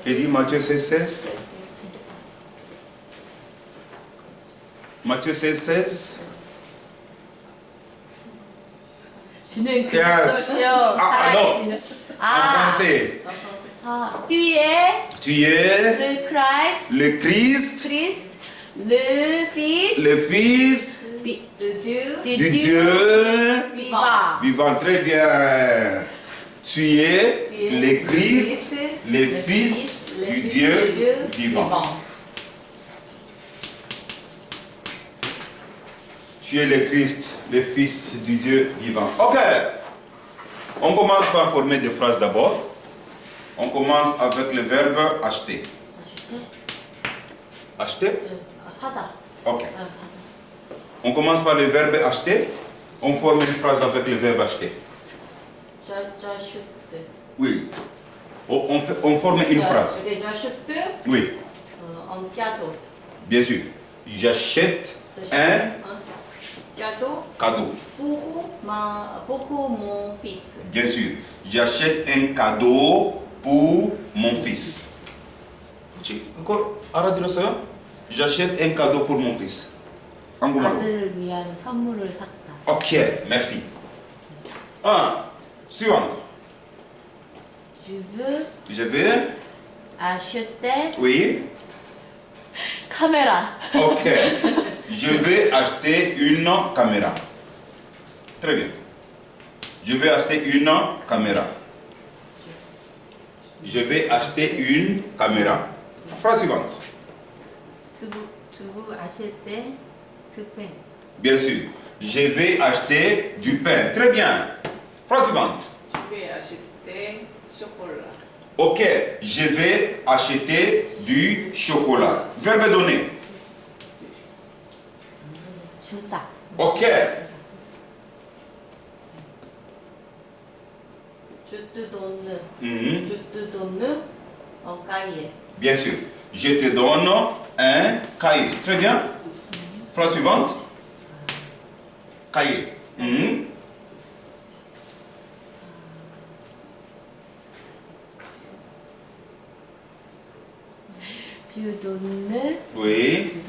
Et dit Matthieu 16. Matthieu 16. 진행 Yes. 살아있는. En français. Tu es le Christ, Le Christ, le Fils le Fils du Dieu vivant. Très bien. Tu es le Christ, le Fils du Dieu vivant. Tu es le Christ, le Fils du Dieu vivant. Ok. On commence par former des phrases d'abord. On commence avec le verbe acheter. Acheter? 사다. Ok. On commence par le verbe acheter. On forme une phrase avec le verbe acheter. j'achète. Oui. On forme une phrase. j'achète Oui, un cadeau. bien sûr. J'achète un cadeau. pour mon fils. Bien sûr. J'achète un cadeau pour mon fils. Encore, 알아들었어요? J'achète un cadeau pour mon fils. 한국말로. 아들을 위한 선물을 샀다. Ok, merci. Suivante. Je veux. acheter Oui. 카메라. Ok. Je vais acheter une caméra. Très bien. Je vais acheter une caméra. Je vais acheter une caméra. Phrase suivante. 두부 acheter du pain. Bien sûr. Je vais acheter du pain. Très bien. Phrase suivante. Je vais acheter chocolat. Ok. Je vais acheter du chocolat. Verbe donné. 주다. Ok. Je te donne. Mhm. Je te donne un cahier. Bien sûr. Je te donne un cahier. Très bien. Phrase suivante. Cahier. Mhm. Tu donnes Oui.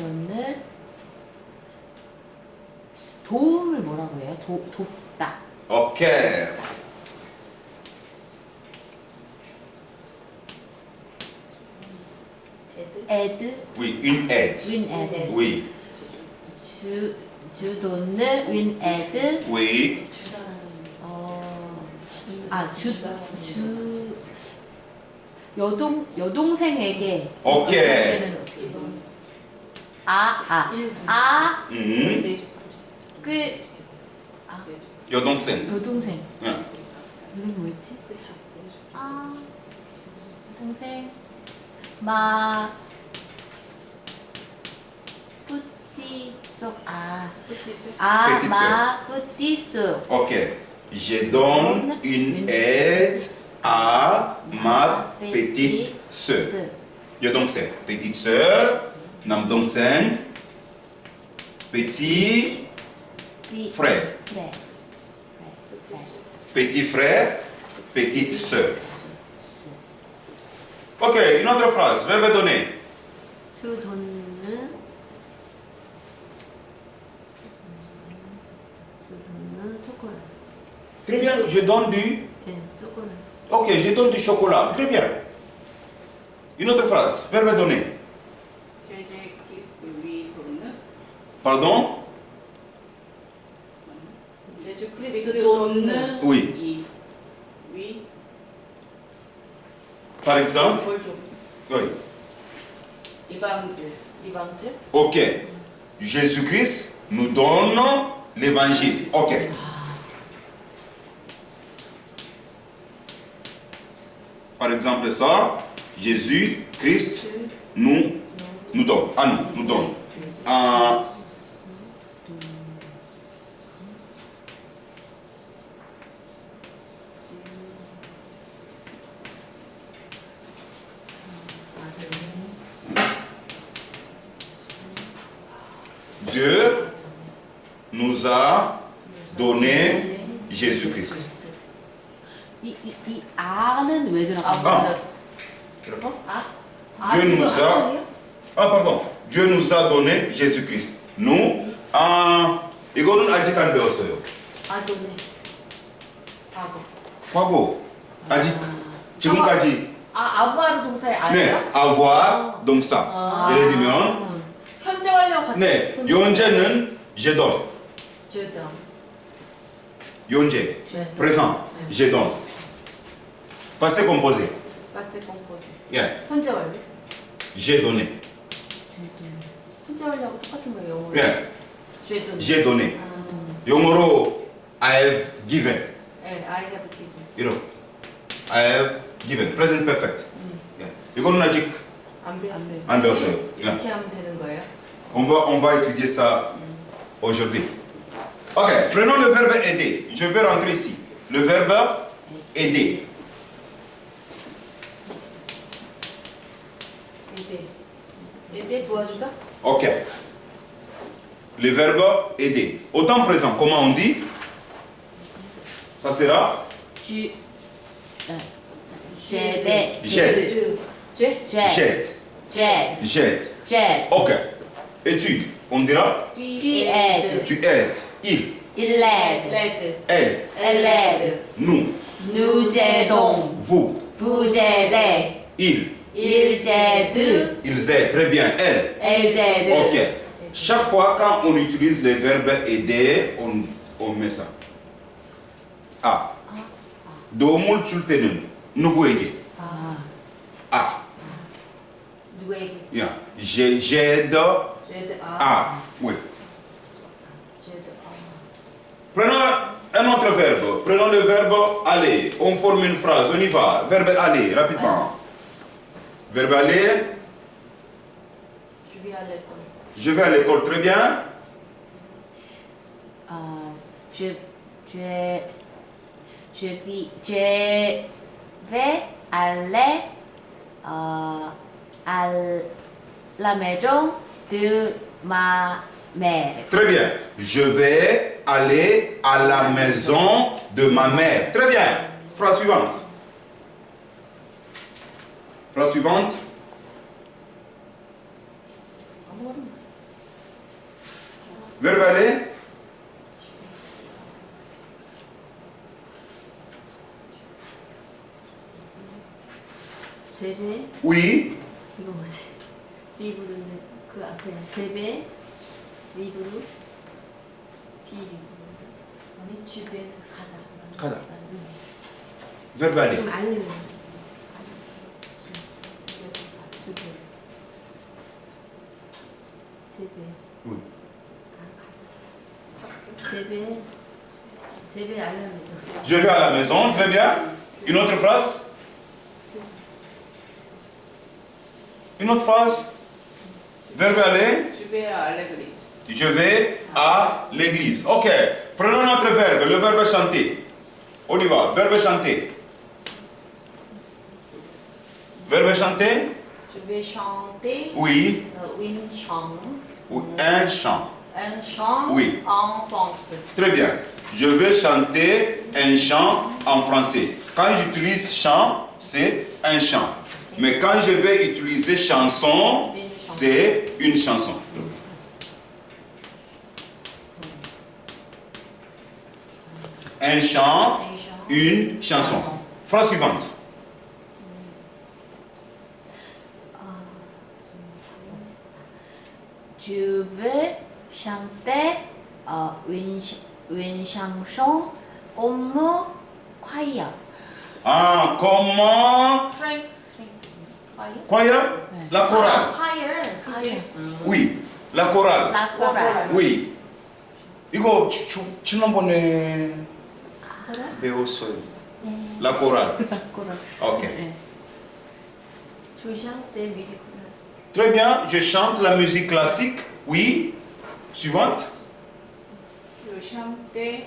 도움을 뭐라고 해요? 돕다. Ok. aide. Oui, une aide. Une aide. Oui. tu donnes une aide. Oui. 여동생에게. Ok. Mhm. 여동생. 여동생. 응. 이름 뭐였지? 동생. 뿌띠소. Ok. Je donne une aide à ma petite sœur. 여동생. Petite sœur. 남동생. Petit frère. Petit frère. Petite sœur. Ok, une autre phrase. Verbe donné. 주 돈은 초콜릿. Très bien, je donne du... 초콜릿. Ok, je donne du chocolat. Très bien. Une autre phrase. Verbe donné. 제제크리스트 위 돈은 Pardon? 제주크리스트 돈은 Oui. 위 Par exemple? 뭘 줘? Oui. 이방지 이방지? Ok. Jésus-Christ nous donne l'évangile. Ok. Par exemple, ça, Jésus-Christ nous donne. Nous donne. Dieu nous a donné Jésus-Christ. 이 아는 왜 들어가요? 이렇게. 어? 아? Dieu 이거 nous a- 악성이야? 아, pardon. Dieu nous a donné Jésus-Christ. Nous, 이거는 아직 안 배웠어요. 아도네. 과거. 과거. 아직 지금까지. 아부아르 동사의 네, 아예요? avoir 동사. 예를 들면 현재 완료 같은. 네, 현재는 je donne. 제다. 현재, 제. présent, je donne. passé composé. 파세 컴포즈. 예, 현재 완료. j'ai donné. 현재 완료하고 똑같은 거예요, 영어로. 예, 제도. j'ai donné. 영어로 I have given. 네, I have given. 이렇게. I have given. present perfect. 예. 이거는 아직 안 배워. 안 배웠어요. 이렇게 하면 되는 거예요? on va étudier ça aujourd'hui. Ok, prenons le verbe aider. Je vais rentrer ici. Le verbe aider. 예배 도와주다? Ok. Le verbe aider. Au temps présent, comment on dit? Ça sera 주, 제대, jette. 제? Jette. 제, Jette. 제, Ok. Et tu? On dira 뒤에드, tu aides. Il. 일레드, 레드. Elle. 엘레드, Nous. 누제동, Vous. 부제대, Il. 일제드, Ils aident. Très bien. Elle. 엘제드. Ok. Chaque fois quand on utilise le verbe aider, on met ça. Ah. 도움을 줄 때는 누구에게? Ah. 누구에게? Yeah. J'aide 제드. à. Oui. 제드. Prenons un autre verbe. Prenons le verbe aller. On forme une phrase. On y va. Verbe aller, rapidement. Verbe aller. Je vais à l'école. Je vais à l'école. Très bien. Je vais aller à la maison de ma mère. Très bien. Je vais aller à la maison de ma mère. Très bien. Phrase suivante. Phrase suivante. Verbe aller. 제배, Oui. 이거 뭐지? 리브루인데 그 앞에 제배, 리브루, 비리브. 아니 집에 가다. 가다. Verbe aller. 좀 알려요. 제배. 제배. Oui. 제배. 제배 알려줘. Je vais à la maison. Très bien. Une autre phrase. Une autre phrase. Verbe aller. Je vais à l'église. Je vais à l'église. Ok. Prenons notre verbe, le verbe chanter. On y va. Verbe chanter. Verbe chanter. Je vais chanter Oui. une chant. Ou un chant. Un chant Oui. en français. Très bien. Je vais chanter un chant en français. Quand j'utilise chant, c'est un chant. Mais quand je vais utiliser chanson, c'est une chanson. Un chant, Un chant. une chanson. Phrase suivante. Je veux chanter une chanson comme choir. Ah, comment? Train. Choir? La chorale. Choir. choir. Oui, la chorale. La chorale. Oui. 이거 지난번에 배웠어요. La chorale. La chorale. Ok. 네. Je chante musique classique. Très bien, je chante la musique classique. Oui. Suivante. Je chante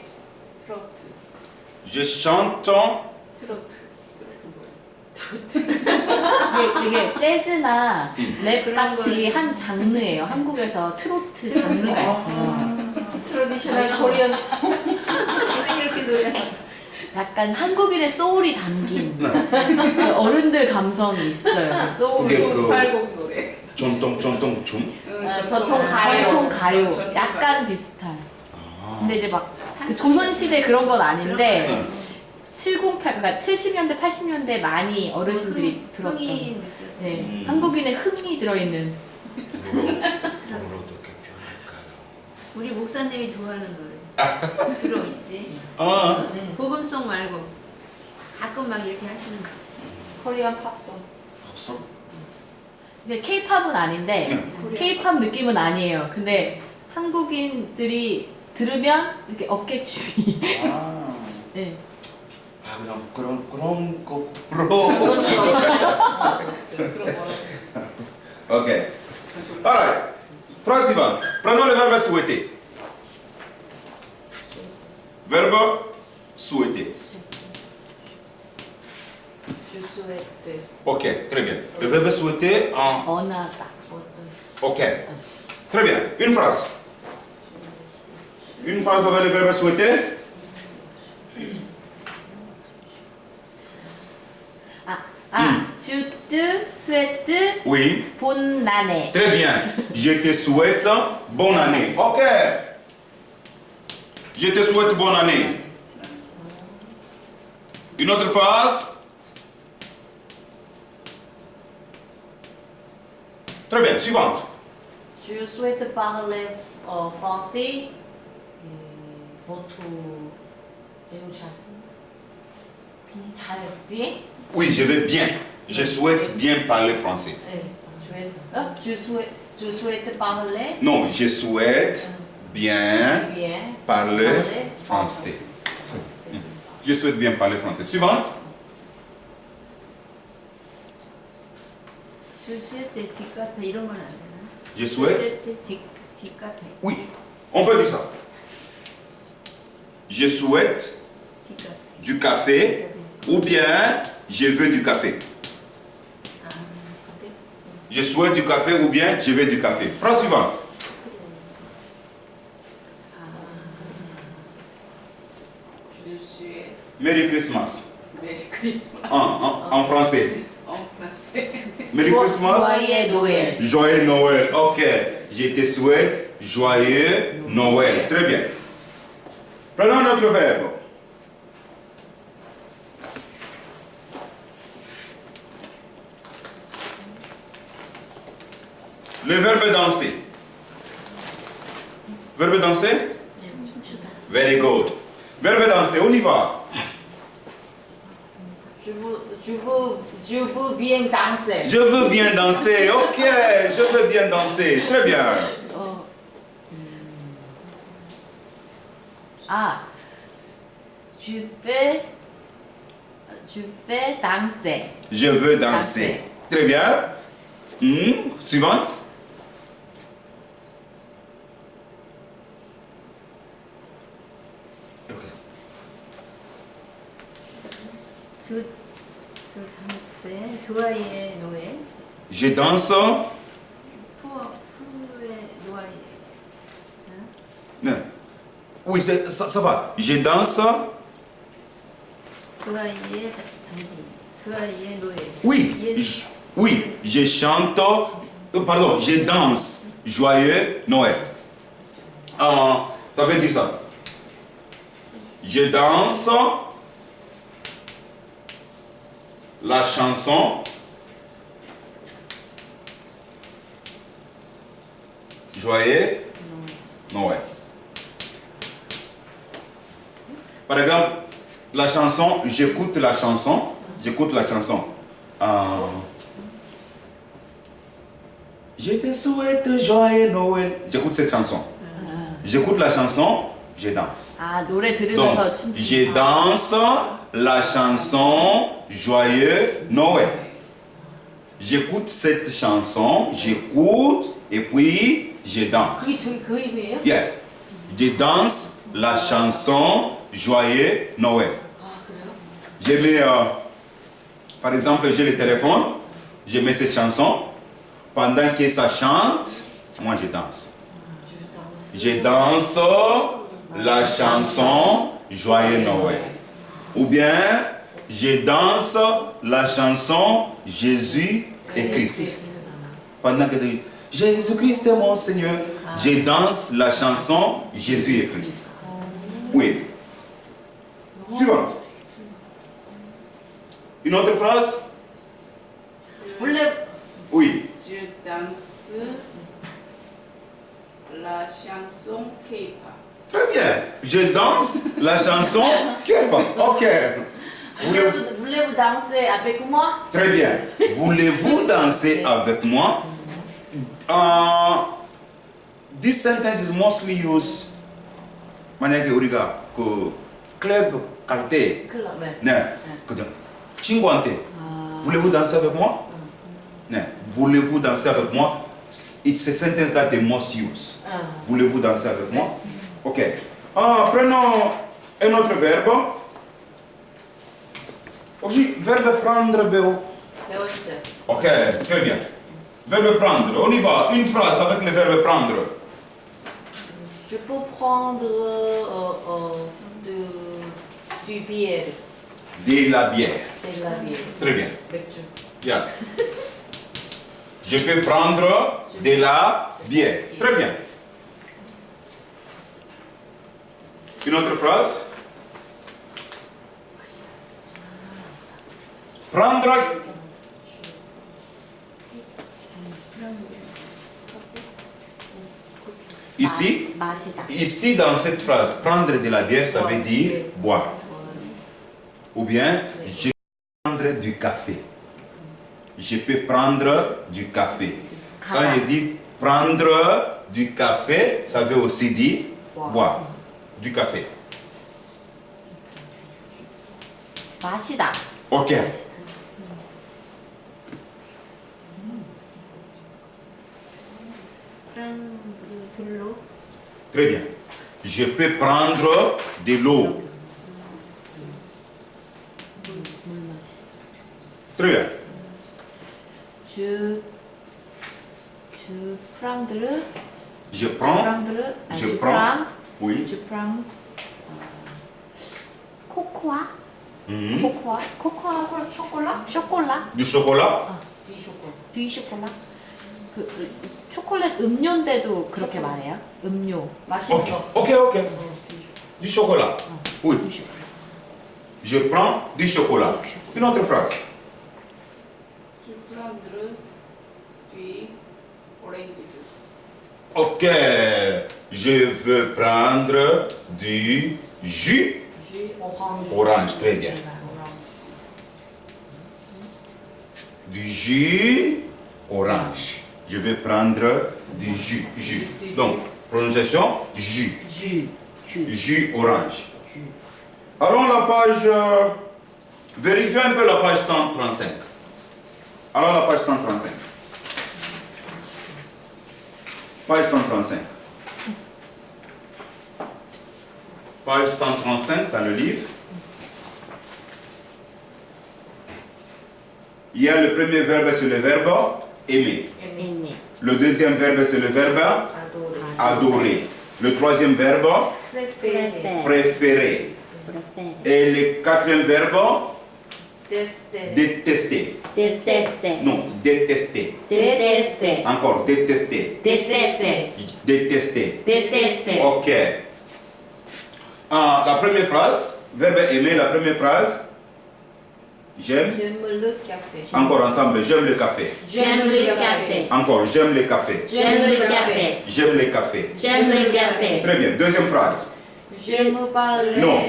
트로트. Je chante. 트로트 뭐지? 이게 재즈나 랩 같이 한 장르예요. 한국에서 트로트 장르가 있어요. 트레디셔널 코리안 이렇게 노래. 약간 한국인의 소울이 담긴 그 어른들 감성이 있어요. 소울. 그게 그- 팔곡 노래. 전통 춤. 전통 가요. 약간 비슷한. 근데 이제 막 그 조선시대 그런 건 아닌데 708, 그러니까 70년대, 80년대 많이 어르신들이 들었던 흥이 네, 한국인의 흥이 들어있는 오늘 어떻게 표현할까요? 우리 목사님이 좋아하는 노래 주로 있지. 아, 복음송 말고 가끔 막 이렇게 하시는 거. 코리안 팝송. 없어? 근데 케이팝은 아닌데 케이팝 느낌은 아니에요. 근데 한국인들이 들으면 이렇게 어깨춤이 아, 네. 그런 거 없을 것 같았어. Ok. Alright. Phrase suivante. Prenons le verbe souhaiter. Verbe souhaiter. Je souhaite. Ok, très bien. Le verbe souhaiter en... 언하다. Ok. Très bien. Une phrase. Une phrase avec le verbe souhaiter. 주트, 스웨트, Oui. 본나네. Très bien. Je te souhaite bonne année. Ok. Je te souhaite bonne année. Une autre phrase. Très bien. Suivante. Je souhaite parler français. votre 매우 잘 bien. Oui, je veux bien. Je souhaite bien parler français. 네, je souhaite parler Non, je souhaite bien bien parler français. Je souhaite bien parler français. Suivante. 주스에 때 뒷카페 이런 건 안 되나? Je souhaite. 주스에 때 뒷카페. Oui, on peut dire ça. Je souhaite 뒷카페. du café ou bien je veux du café. 아, 선택. Je souhaite du café ou bien je veux du café. Phrase suivante. 주스에 Merry Christmas. 메리 크리스마스. En français. 프랑스. Merry Christmas. Joyeux Noël. Joyeux Noël. Ok. Je te souhaite joyeux Noël. Très bien. Prenons notre verbe. Le verbe danser. Verbe danser? Very good. Verbe danser, on y va. Je veux bien danser. Je veux bien danser. Ok, je veux bien danser. Très bien. je vais danser. Je veux danser. Très bien. Suivante. 두 단세 두아이의 노예 Je danse. 푸의 노아이 Non. Oui, ça va. Je danse. 두아이의 저기 두아이의 노예 Oui. Yes. Oui, je chante. Pardon, je danse. Joyeux Noël. Ça veut dire ça. Je danse la chanson Joyeux Noël. Par exemple, la chanson, j'écoute la chanson. Je te souhaite joyeux Noël. J'écoute cette chanson. J'écoute la chanson, je danse. 노래 Donc, 들으면서 춤추는 je danse la chanson Joyeux Noël. J'écoute cette chanson, j'écoute et puis je danse. 그 의미예요? Yeah. Je danse la chanson Joyeux Noël. Je mets, par exemple, j'ai le téléphone, je mets cette chanson. Pendant que ça chante, moi je danse. Je danse la chanson Joyeux Noël. Ou bien, je danse la chanson Jésus et Christ. Pendant que tu dis, Jésus-Christ est mon Seigneur, je danse la chanson Jésus et Christ. Oui. Suivant. Une autre phrase? Oui. Je danse la chanson K-pop. Très bien. Je danse la chanson K-pop. Ok. Voulez-vous danser avec moi? Très bien. Voulez-vous danser avec moi? This sentence is mostly used. 만약에 우리가 그 클럽 갈 때, 클럽. 네, 그죠? 친구한테 voulez-vous danser avec moi? 네, voulez-vous danser avec moi? It's a sentence that they must use. Voulez-vous danser avec moi? Ok. Prenons un autre verbe. Aussi, verbe prendre, Béo. 배웠어요. Ok, très bien. Verbe prendre. On y va. Une phrase avec le verbe prendre. Je peux prendre du bière. De la bière. De la bière. Très bien. 맥주. Bien. Je peux prendre de la bière. Très bien. Une autre phrase. Prendre. Ici, 마시다. ici dans cette phrase, prendre de la bière, ça veut dire boire. Ou bien, je peux prendre du café. Je peux prendre du café. Quand je dis prendre du café, ça veut aussi dire boire du café. 마시다. Ok. de l'eau. Très bien. Je peux prendre de l'eau. Très bien. 주 프랑드르. Je prends. 프랑드르. Je prends. Oui. 주 프랑. 코코아. Mhm. 코코아. 코코아. 쇼콜라. 쇼콜라. Du chocolat. 뒤 쇼콜라. 그 초콜릿 음료인데도 그렇게 말해요? 음료. 맛있는 Ok. 거. Ok, ok. Du chocolat. Oui. 뒤 쇼콜라. Je prends du chocolat. Une autre phrase. Je prendre du orange juice. Ok. Je veux prendre du jus Jus orange. orange. Très bien. Du jus orange. Je vais prendre du jus. Jus. Donc, prononciation jus. 주. 주. Jus orange. Allons la page. Vérifions un peu la page 135. Alors la page 135. Page 135. Page 135 dans le livre. Il y a le premier verbe, c'est le verbe aimer. 애매. Le deuxième verbe, c'est le verbe 아도리. adorer. Le troisième verbe, 프레페. préférer. Et le quatrième verbe, 테스테. détester. 데스데스데. Non, détester. 데데스데. Encore, détester. 데데스데. Détester. 데데스데. Ok. La première phrase, verbe aimer, la première phrase, j'aime. J'aime le café. Encore ensemble, j'aime le café. J'aime le café. Encore, j'aime le café. J'aime le café. J'aime le café. J'aime le café. Très bien. Deuxième phrase. J'aime parler. Non.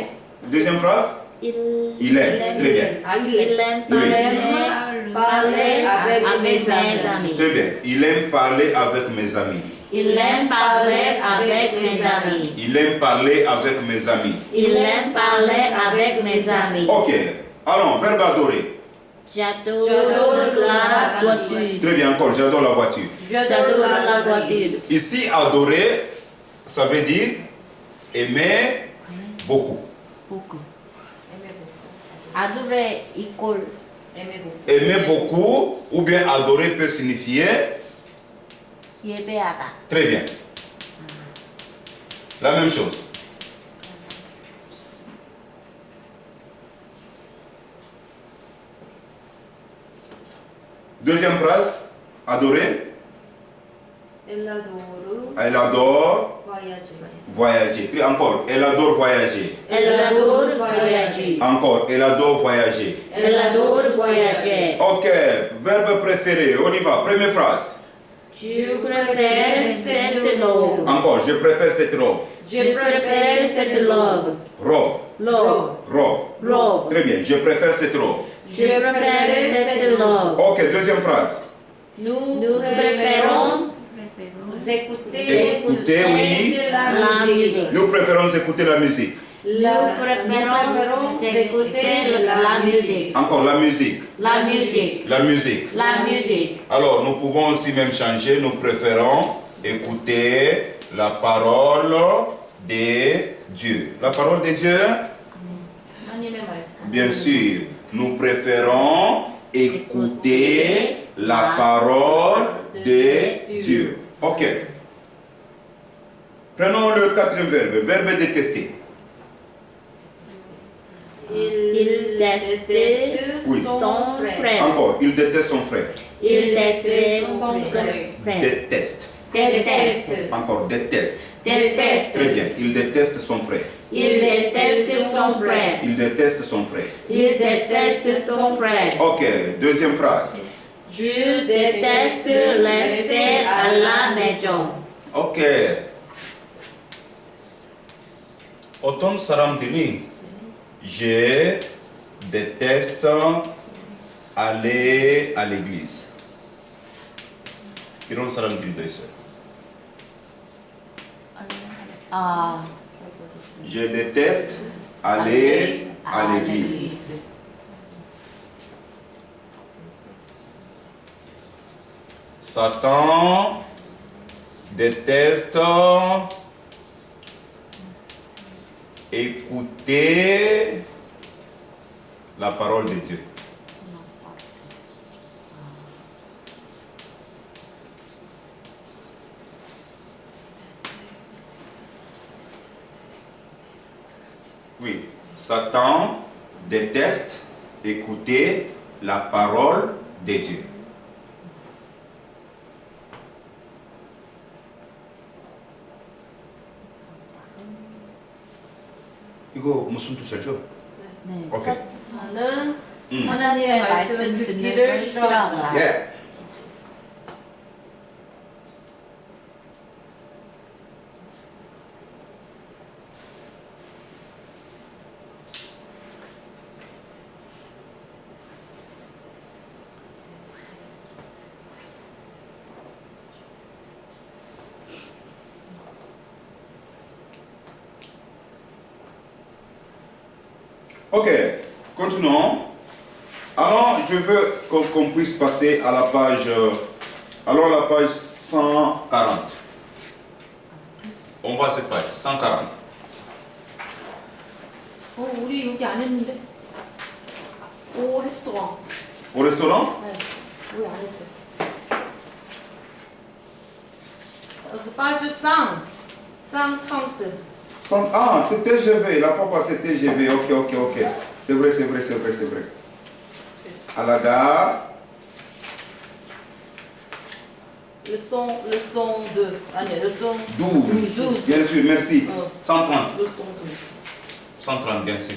Deuxième phrase, il aime. Très bien. Ah, il aime. aime parler avec mes amis. Très bien. Il aime parler avec mes amis. Il aime parler avec mes amis. Il aime parler avec mes amis. Il aime parler avec mes amis. Ok. Allons, verbe adorer. J'adore la voiture. Très bien encore, j'adore la voiture. J'adore la voiture. Ici, adorer, ça veut dire aimer beaucoup. beaucoup. Adorer equal Aimer beaucoup ou bien adorer peut signifier 예배하다. très bien. La même chose. Deuxième phrase, adorer. 엘라도르 Elle adore voyager. voyager. Encore, elle adore voyager. Elle adore voyager. Encore, elle adore voyager. Elle adore voyager. Ok, verbe préféré, on y va. Première phrase. Je préfère cette robe. Encore, je préfère cette robe. Je préfère cette robe. Robe, Robe. robe. Robe. Très bien, je préfère cette robe. Je préfère cette robe. Ok, deuxième phrase. Nous préférons écouter Écouter, oui. la musique. Nous préférons écouter la musique. Nous préférons écouter la musique. Encore, la musique. La musique. La musique. La musique. Alors, nous pouvons aussi même changer. Nous préférons écouter la parole de Dieu. La parole de Dieu, 하나님의 말씀. bien sûr. Nous préférons écouter la parole de Dieu. Ok. Prenons le quatrième verbe. Verbe détester. Il déteste Oui. son frère. Encore, il déteste son frère. Il déteste son frère. Déteste. Déteste. Encore, déteste. Déteste. Très bien, il déteste son frère. Il déteste son frère. Il déteste son frère. Il déteste son frère. Ok, deuxième phrase. Je déteste rester à la maison. Ok. Automne Saramdini. Je déteste aller à l'église. 이런 사람들이 있어요. 아, Je déteste aller à l'église. Satan déteste écouter la parole de Dieu. Oui, Satan déteste écouter la parole de Dieu. 이거 무슨 뜻이죠? 네. 오케이. 나는 하나님의 말씀을 듣는 걸 싫어한다. 예. Ok, continuons. Alors, je veux qu'on puisse passer à la page, alors la page 140. On voit cette page, 140. 우리 여기 안 했는데? 오 레스토랑. Au restaurant? 네. 우리 안 했어요. page 100, 130. Ah, TGV, la fois passée TGV, ok. C'est vrai. À la gare, leçon 2. 아니, leçon 12. Bien sûr, merci. 130. leçon 130, bien sûr.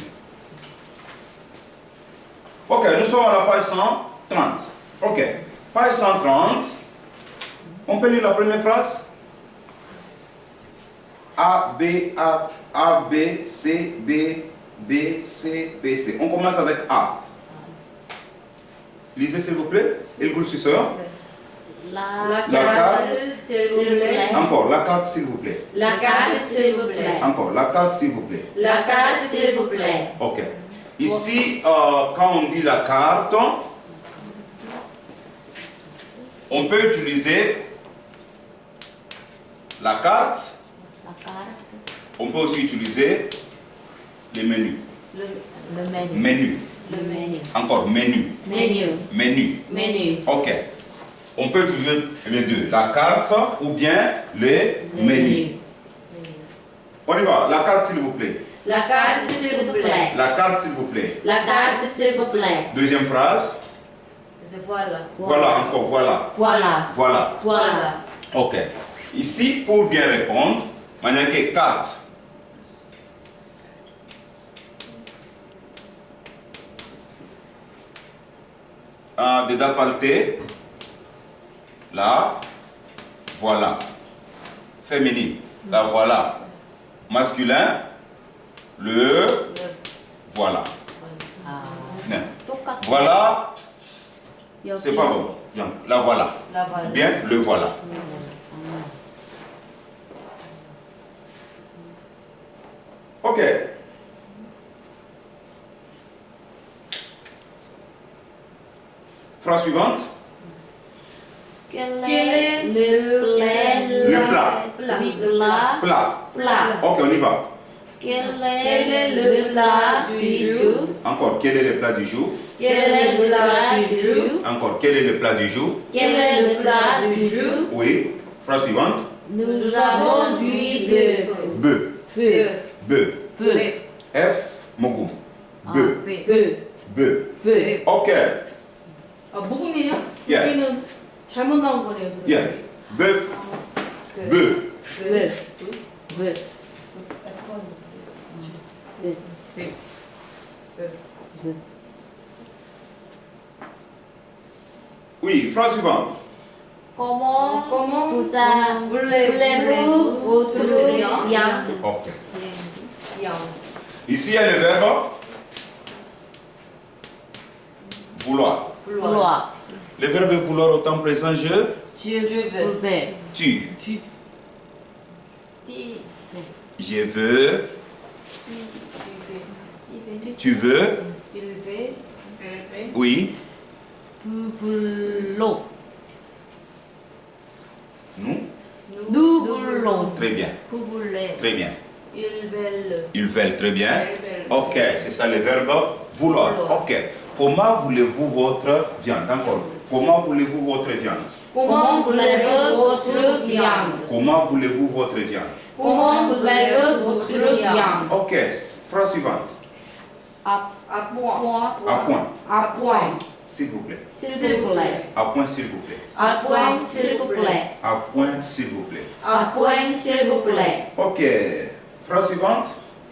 Ok, nous sommes à la page 130. Ok, page 130. On peut lire la première phrase? A, B, C, B, C, C. On commence avec A. Lisez s'il vous plaît. Il vous suit. La La carte, s'il vous plaît. Encore, la carte s'il vous plaît. La carte, s'il vous plaît. Encore, la carte s'il vous plaît. La carte, s'il vous plaît. Ok. Ici, quand on dit la carte, on peut utiliser la carte. On peut aussi utiliser les menus. Le menu. Menu. Le menu. Encore, menu. Menu. Ok. On peut utiliser les deux. La carte ou bien les menus. On y va. La carte, s'il vous plaît. La carte, s'il vous plaît. La carte, s'il vous plaît. La carte, s'il vous plaît. Deuxième phrase. C'est voilà. Voilà, encore voilà. Voilà. Voilà. Voilà. Ok. Ici, pour bien répondre, manière que 4. De d'apalté. Là. Voilà. Féminine. La voilà. Masculin. Le. Voilà. 아, Non. 똑같아. Voilà. 여기. C'est pas bon. Bien. La voilà. La voilà. Bien, le voilà. Ok. Phrase suivante. Quel Quel est est le plat? Le plat. Oui, plat. Plat. Plat. Ok, on y va. Quel Quel est est le plat du du jour? jour? Encore, quel est le plat du jour? Quel est le plat du jour? Encore, quel est le plat du jour? Quel est le plat du jour? Oui. Phrase suivante. Nous avons du bœuf. Bœuf. Bœuf. Bœuf. Bœuf. F. Mogum. 아, Bœuf. bœuf. Bœuf. bœuf. Ok. 아, 묵음이에요? 예. 여기는 잘못 나온 거네요. 그러면. Yeah. Bœuf. Bœuf. bœuf. bœuf. bœuf. Oui. Phrase suivante. Comment Comment voulez-vous votre viande? Ok. Bien. Ici, il y a le verbe vouloir. vouloir. Le verbe vouloir au temps présent, Je veux. tu. Tu. Je veux. Tu veux. Il veut. Oui. voulons. Nous. Nous voulons. Très bien. Vous voulez. Très bien. Ils veulent. Ils veulent très bien. Ok, c'est ça le verbe vouloir. Ok. Comment voulez-vous votre viande? Encore. Comment voulez-vous votre viande? Comment voulez-vous votre viande? Comment voulez-vous votre viande? Comment voulez-vous votre viande? Ok. Phrase suivante. À À moi. point. À point. À point. S'il vous plaît. S'il vous plaît. À point, s'il vous plaît. À point, s'il vous plaît. À point, s'il vous plaît. À point, s'il vous plaît. Ok. Phrase suivante.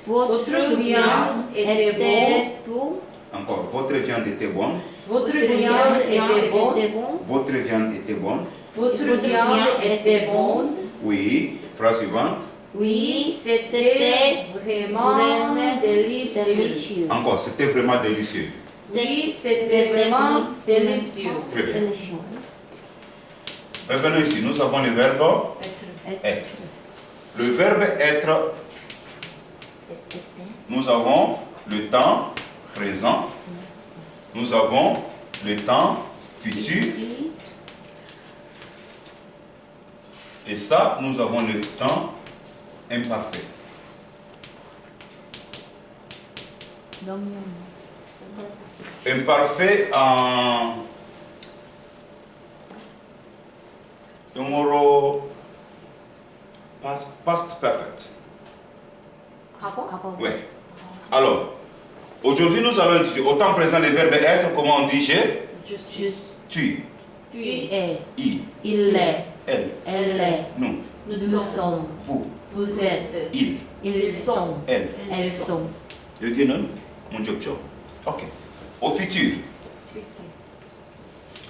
Votre viande était bon. Encore. Votre viande était bonne. Votre viande était bonne. Votre viande était bonne. Votre viande était bonne. Oui. Phrase suivante. Oui, C'était vraiment délicieux. délicieux. Encore. C'était vraiment délicieux. Oui, c'était vraiment délicieux. Très bien. Délicieux. Revenons ici. Nous avons le verbe être. Le verbe être, nous avons le temps présent. Nous avons le temps futur. Et ça, nous avons le temps imparfait. Imparfait en 영어로 past perfect. 과거. Oui. Alors, aujourd'hui, nous allons étudier au temps présent le verbe être. Comment on dit je, Je suis. tu, Tu es. il, est. elle, Elle est. nous, Nous sommes. vous, Vous êtes. il, Ils sont. elle. Elles sont. 여기는 문제없죠. Ok. Au futur.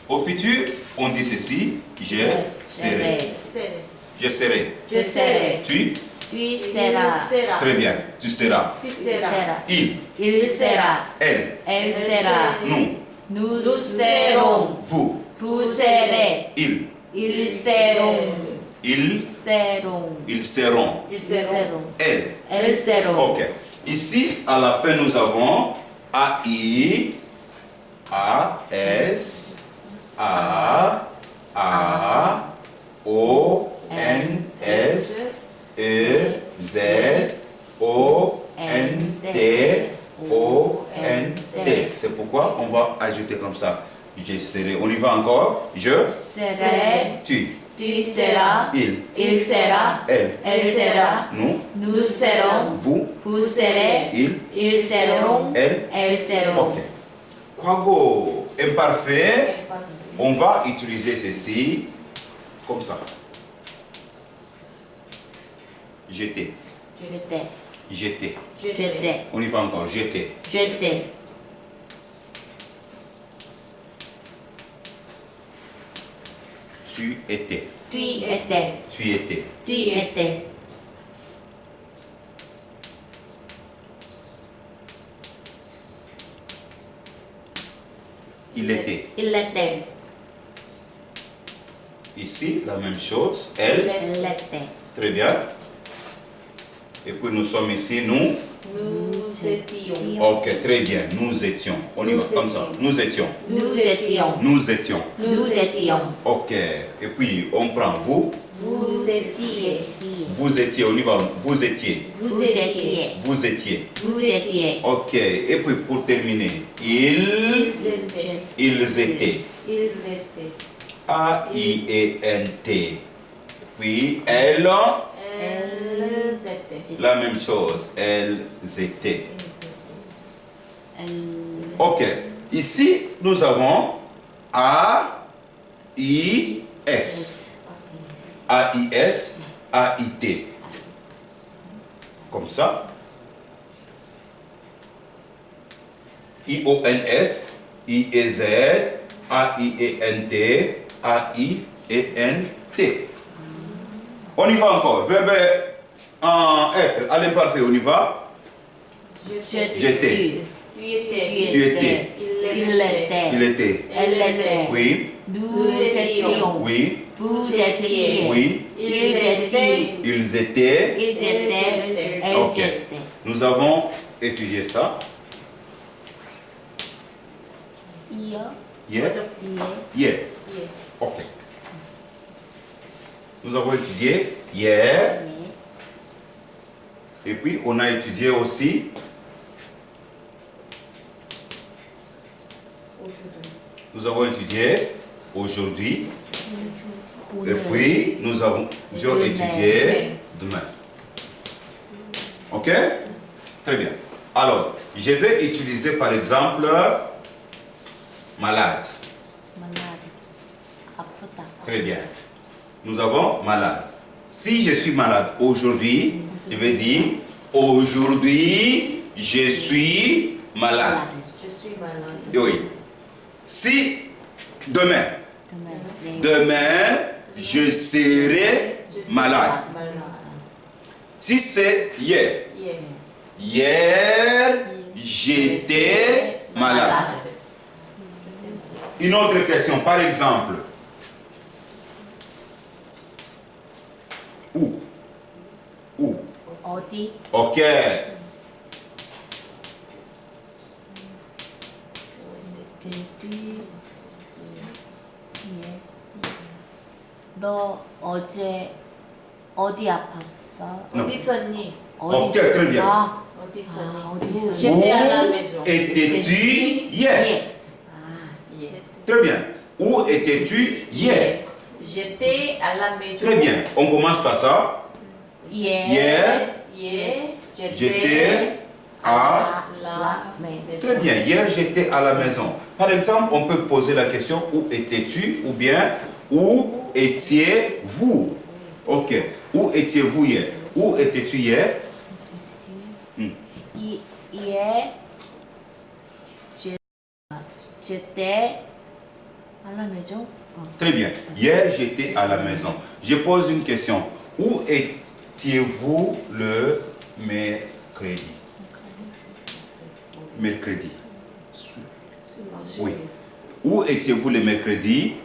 Au futur, on dit ceci. Je serai. Je serai. Je serai. Tu, Tu seras. très bien. Tu seras. Tu seras. Il sera. elle, Elle sera. nous, Nous serons. vous, Vous serez. ils seront. seront. Ils seront. Elles. Elles seront. Ok. Ici, à la fin, nous avons AI, AS, A, O, N, S, E, Z, O, N, T, O, N, T. C'est pourquoi on va ajouter comme ça. Je serai. On y va encore. Je serai. Tu. Tu seras. Il sera. Elle sera. Nous serons. Vous serez. Ils seront. Elles seront. Ok. 과거 imparfait On va utiliser ceci comme ça. J'étais. J'étais. J'étais. J'étais. On y va encore. J'étais. J'étais. Tu étais. Tu étais. Tu étais. Tu étais. Il était. Il était. Ici, la même chose. Elle. Elle était. Très bien. Et puis nous sommes ici, nous. Nous étions. Ok, très bien. Nous étions. On y va comme ça. Nous étions. Nous étions. Nous étions. Nous étions. Ok. Et puis on prend vous. Vous étiez. Vous étiez. On y va. Vous étiez. Vous étiez. Vous étiez. Vous étiez. Ok. Et puis pour terminer, ils Ils étaient. ils étaient. Ils étaient. A-I-E-N-T. Puis elles, Elles étaient. la même chose. Elles étaient. Elle. Ok. Ici, nous avons A-I-S. A-I-S, A-I-T. Comme ça. I-O-N-S, I-E-Z, A-I-E-N-T, A-I-E-N-T. On y va encore. Verbe en être. À l'imparfait, on y va. J'étais. Tu étais. Tu étais. Il était. Il était. Elle était. Oui. Nous étions. Oui. Vous étiez. Oui. Ils étaient. Ils étaient. Ils étaient. Elles Ok. étaient. Nous avons étudié ça. Hier. Hier. Hier. Hier. Ok. Nous avons étudié hier. Et puis, on a étudié aussi nous avons étudié aujourd'hui. Et puis, nous avons étudié demain. Ok? Très bien. Alors, je vais utiliser par exemple malade. 만나다. 아프다. Très bien. Nous avons malade. Si je suis malade aujourd'hui, je vais dire aujourd'hui, je suis malade. Je suis malade. Oui. Si demain, 그러면 네. demain, je serai Je suis malade. malade. Si c'est hier, Hier. hier, j'étais malade. Une autre question, par exemple. Où? Où? 어디? Ok. 너 어제 어디 아팠어? Non. 어디 있었니? Ok, très bien. 아, 어디 아, 있었니? 어디 Où 있었니? J'étais à la maison. étais-tu hier? 예. 아, Hier. Très bien. Où étais-tu hier? J'étais à la maison. Très bien. On commence par ça. 예. Hier, Hier, j'étais à... la maison. Très bien. Hier, j'étais à la maison. Par exemple, on peut poser la question où étais-tu ou bien où étiez-vous? Ok. Où étiez-vous hier? Où étais-tu hier? 예. j'étais à la maison. Très bien. Hier, j'étais à la maison. Je pose une question. Où étiez-vous le mercredi? Mercredi. Oui. Où étiez-vous le mercredi?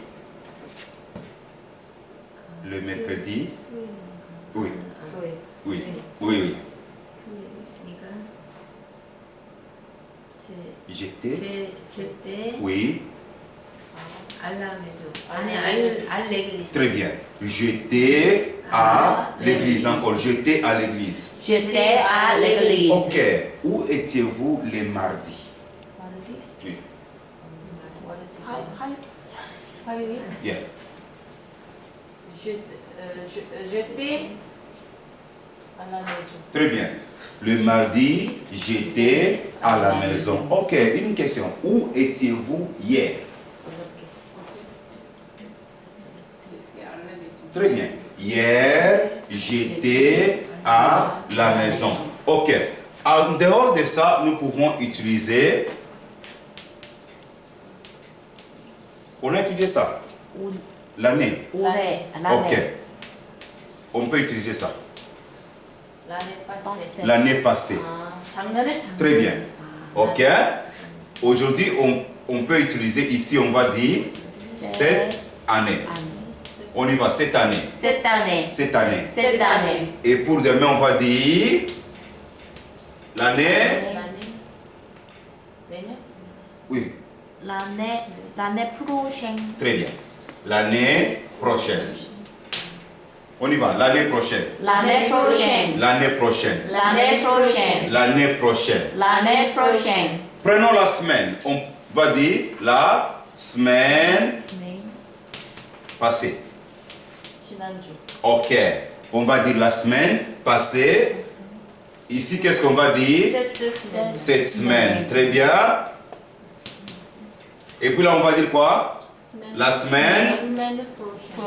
Le mercredi? Oui. Oui. Oui. Oui, oui. 그러니까 J'étais? 제때 Oui. 알람해줘. 아니 알레그리. Très bien. J'étais à l'église. Encore. J'étais à l'église. j'étais à l'église. Ok. Où étiez-vous les mardis? 말디? Oui. 화요일. Yeah. J'étais à la maison. Très bien. Le mardi, j'étais à la maison. Ok, une question. Où étiez-vous hier? Très bien. Hier, j'étais à la maison. Ok. En dehors de ça, nous pouvons utiliser... On a étudié ça. 오, L'année. 올해, Ok. l'année. On peut utiliser ça. l'année passée. passée. L'année passée. 아, 작년에 Très bien. Ok. Aujourd'hui, on peut utiliser ici, on va dire cette année. année. On y va, cette année. Cette année. Cette année. Cette année. Et pour demain, on va dire l'année. l'année 내년 Oui, l'année prochaine. très bien. L'année prochaine. On y va, l'année prochaine. L'année prochaine. L'année prochaine. L'année prochaine. L'année prochaine. l'année prochaine. Prenons la semaine. On va dire la semaine passée. 지난주 Ok. On va dire la semaine passée. Ici, qu'est-ce qu'on va dire? cette semaine Cette semaine. Très bien. Et puis là, on va dire quoi? La semaine semaine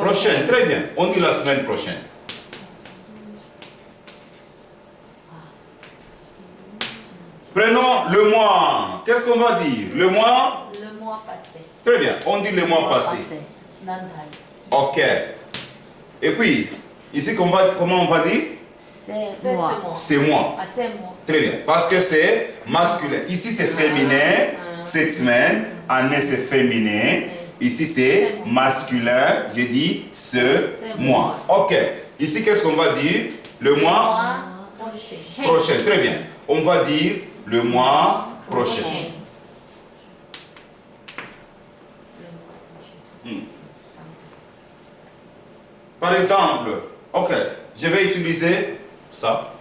prochaine. Très bien. On dit la semaine prochaine. Prenons le mois. Qu'est-ce qu'on va dire? Le mois? le mois passé Très bien. On dit le mois passé. 지난달 Ok. Et puis, ici, comment on va dire? c'est moi. C'est moi. 아, c'est moi Très bien. Parce que c'est masculin. Ici, c'est féminin. Cette semaine. Année, c'est féminin. Ici, c'est masculin. J'ai dit ce mois. Ok. Ici, qu'est-ce qu'on va dire? Le mois prochain prochain. Très bien. On va dire le mois prochain. Par exemple, ok, je vais utiliser ça.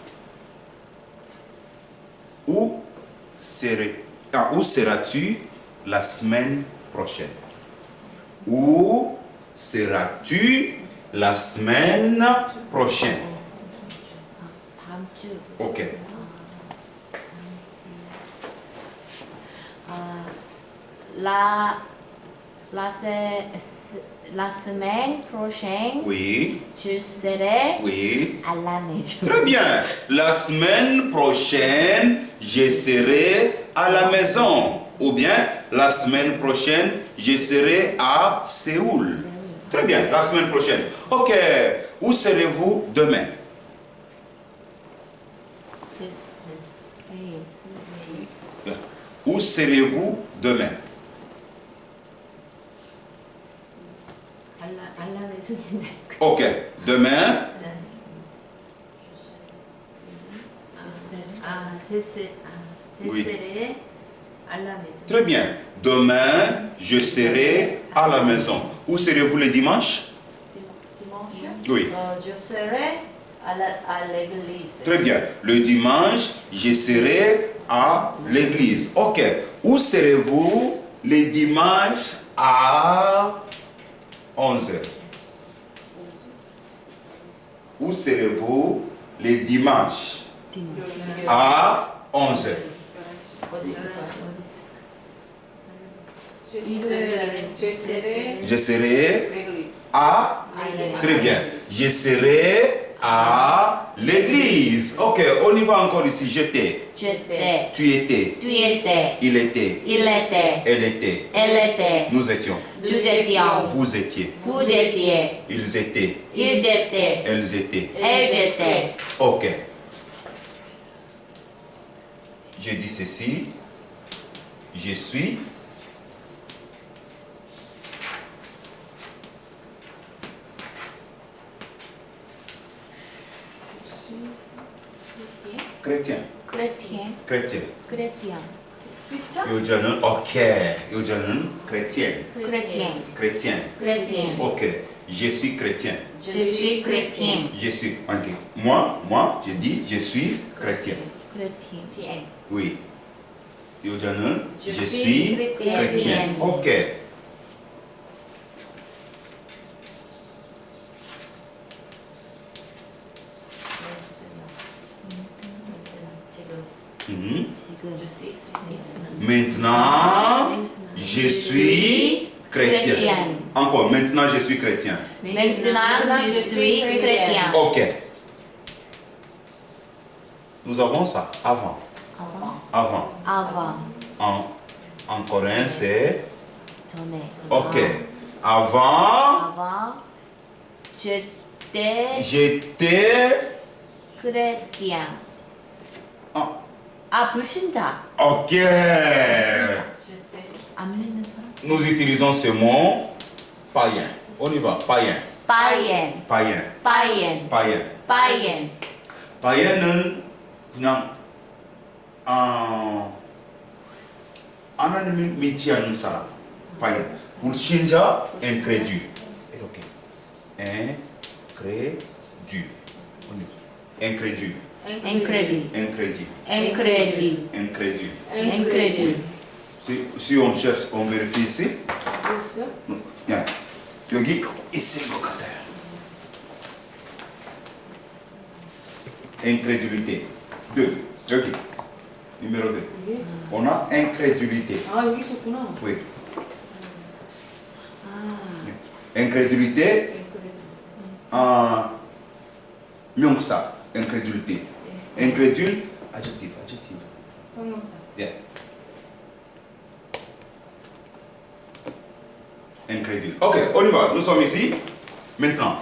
Où seras-tu la semaine prochaine? Où seras-tu la semaine prochaine? 다음 주. Ok. La semaine prochaine, Oui, je serai oui. à la maison. Très bien. La semaine prochaine, je serai à la maison. Ou bien, la semaine prochaine, je serai à Séoul. Très bien, la semaine prochaine. Ok. Où serez-vous demain? Où serez-vous demain? 알람해주는데. Ok. Demain, 제셀에 알람해줘. très bien. Demain, je serai à la maison. Où serez-vous le dimanche? dimanche Oui. je serai à l'église Très bien. Le dimanche, je serai à l'église. Ok. Où serez-vous le dimanche à 11h? Où serez-vous le dimanche à 11h? 어디 있을까 Je serai l'église. à... Très bien. Je serai à l'église. Ok, on y va encore ici. J'étais. j'étais, Tu étais. tu étais, Il était. il était, Elle était. elle était, Nous étions. nous étions, Vous étiez. vous étiez, Ils étaient. ils étaient, Elles étaient. elles étaient. Ok. Je dis ceci. Je suis. Chrétien. chrétien, Chrétien. chrétien, 크리스천? 여자는 ok. 여자는 chrétien. chrétien, Chrétien. chrétien. Ok. Je suis chrétien. Je suis chrétien, Je suis. Ok. Moi, je dis je suis chrétien. chrétien. bien Oui. 여자는 Je je suis suis chrétien. chrétien. Ok. 지금 Mhm. 지금 je suis Maintenant, je suis chrétien. chrétien. Encore, maintenant je suis chrétien. Maintenant, je suis chrétien. Ok. Nous avons ça avant. Avant. Avant. En coréen, c'est... 전에. Ok. Avant, avant. j'étais... chrétien. Ah, 아, 불신자. ok. 안 믿는 사람? Nous utilisons ce mot païen. On y va, païen. 빠이엔. païen. 빠이엔. païen. 빠이엔. païen은 그냥 하나님을 믿지 않는 사람. païen. 불신자, incrédule. 이렇게. incrédule. incrédule. 엔크레디. incrédule. 엔크레디. incrédule. 엔크레디. Si on cherche, on vérifie ici. 야, 여기 있을 것 같아요. incrédulité. 2. 여기. numéro 2. On a incrédulité. 아 여기 있었구나. Oui. incrédulité. 명사. incrédulité. incrédule. adjectif. 형용사. Yeah. incrédule. Ok, on y va. Nous sommes ici. Maintenant.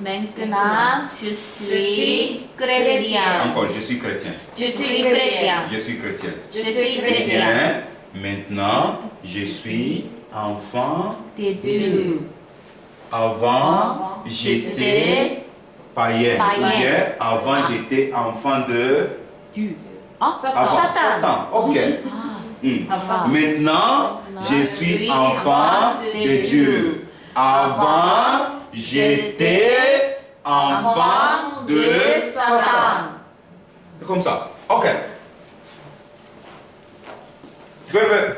Maintenant, je suis chrétien. Encore, je suis chrétien. Je suis chrétien. Je suis chrétien. Je suis chrétien. Bien. Maintenant, je suis enfant. de Dieu. Avant, j'étais païen. païen. Hier, avant, j'étais enfant de... Dieu. 어? Avant, 사탄. Satan. Ok. Hmm. 아빠. Maintenant, je suis enfant de Dieu. Avant, j'étais enfant de Satan. 사탄. C'est comme ça. Ok. Verbe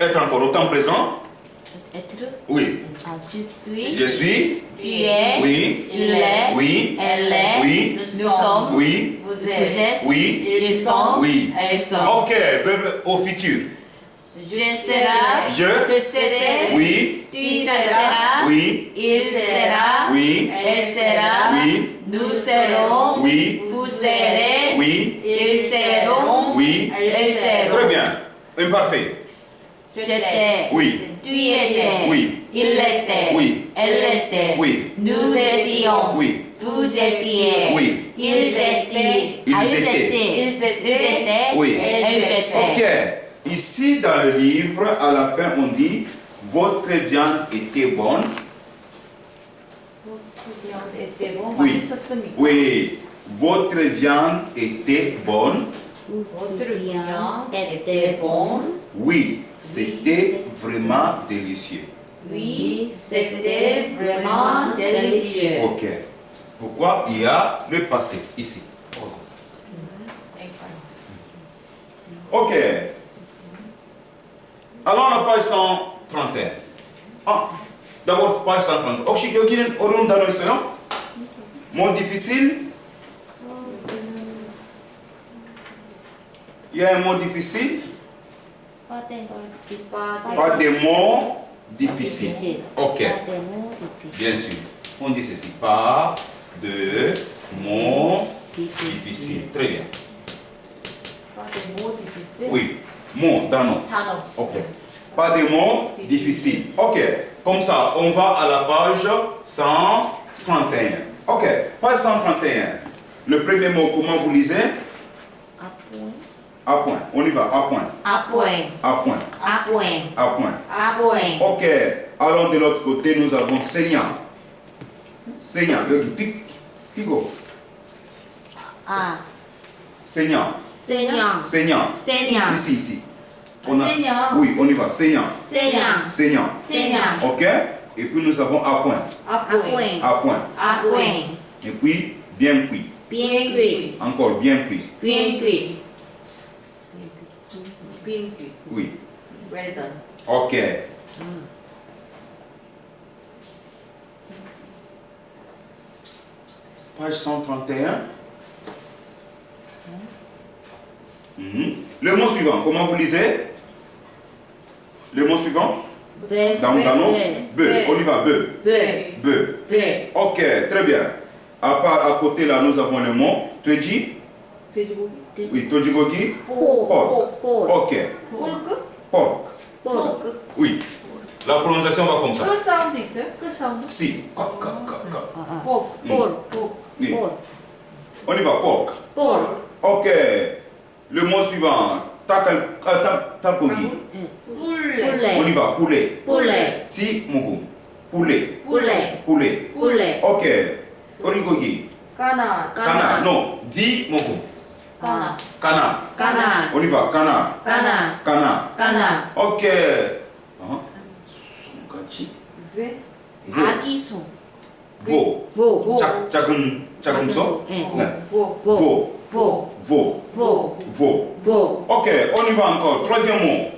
être encore au temps présent. être. Oui. 아, je Je suis. suis. tu es. Oui. il est. Oui. elle est. Oui. nous sommes. Oui. vous vous êtes. êtes. Oui. ils sont. Oui. elles sont. Ok. Verbe au futur. je serai. Je. serai. Oui. tu seras. Oui. il sera. Oui. elle sera. Oui. nous serons. Oui. vous serez. Oui. ils seront. Oui. elles seront. Très bien. Imparfait. j'étais. Oui. tu étais. Oui. il était. Oui. elle était. Oui. nous étions. Oui. vous étiez. Oui. ils étaient. Ils Ah, étaient. ils étaient. Oui. elles étaient. Ok. Ici, dans le livre, à la fin, on dit votre viande était bonne. Oui. 맛있었습니까? Oui. Votre viande était bonne. votre viande était bonne. Oui. C'était vraiment délicieux. Oui, c'était vraiment délicieux. Ok. Pourquoi il y a le passé ici? Ok. Alors, la page 131. Ah, d'abord, page 131. 혹시 여기는 어려운 단어 있어요? Mot difficile? Il y a un mot difficile? Pas de mots difficiles. Ok. Bien sûr. On dit ceci. Pas de mots difficiles. Très bien. Oui. Mots, 단어. 단어. Ok. Pas de mots difficiles. Ok. Comme ça, on va à la page 131. Ok. Page 131. Le premier mot, comment vous lisez? À point. On y va. À point. 아포엔. À point. 아포엔. À point. 아포엔. Ok. Allons de l'autre côté, nous avons saignant. Saignant. Pico. 아, Saignant. 세냥. Saignant. 세냥. Ici. Saignant. Oui, on y va. Saignant. 세냥. Saignant. 세냥. Ok. Et puis nous avons à point. 아포엔. À point. 아포엔. Et puis bien cuit. bien cuit. Encore bien cuit. bien cuit. 빈귀. Oui. Well done. Ok. Page 131. Le mot suivant, comment vous lisez? Le mot suivant? 배. Dans Dano, 배. be. On y va, be. 배. Be. 배. Ok, très bien. À côté là, nous avons le mot Toji. 돼지고기. Oui, Tojigogi. 뽀. Pork. 뽀. Ok. 폴크? Pork. 뽀. Oui. La prononciation va comme ça. 끝 사운드 있어요? 끝 사운드? Si. 폴. 폴. Oui. 폴. On y va, pork. 폴. Ok. Le mot suivant. Takogi. 뿔레. On y va, poulet. 뿔레. Si, Mougou. Poulet. 뿔레. Poulet. 뿔레. Ok. Origogi. 까나. Cana. Non. Dis, Mougou. 까나. Cana. 까나. On y va, cana. 까나. Cana. 까나. Ok. Songachi. 왜? 아기 소. Veau. 보. 작은 소. 예. 네. 뭐. Veau. 보. Veau. 보. Veau. 보. Ok, on y va encore. Troisième mot.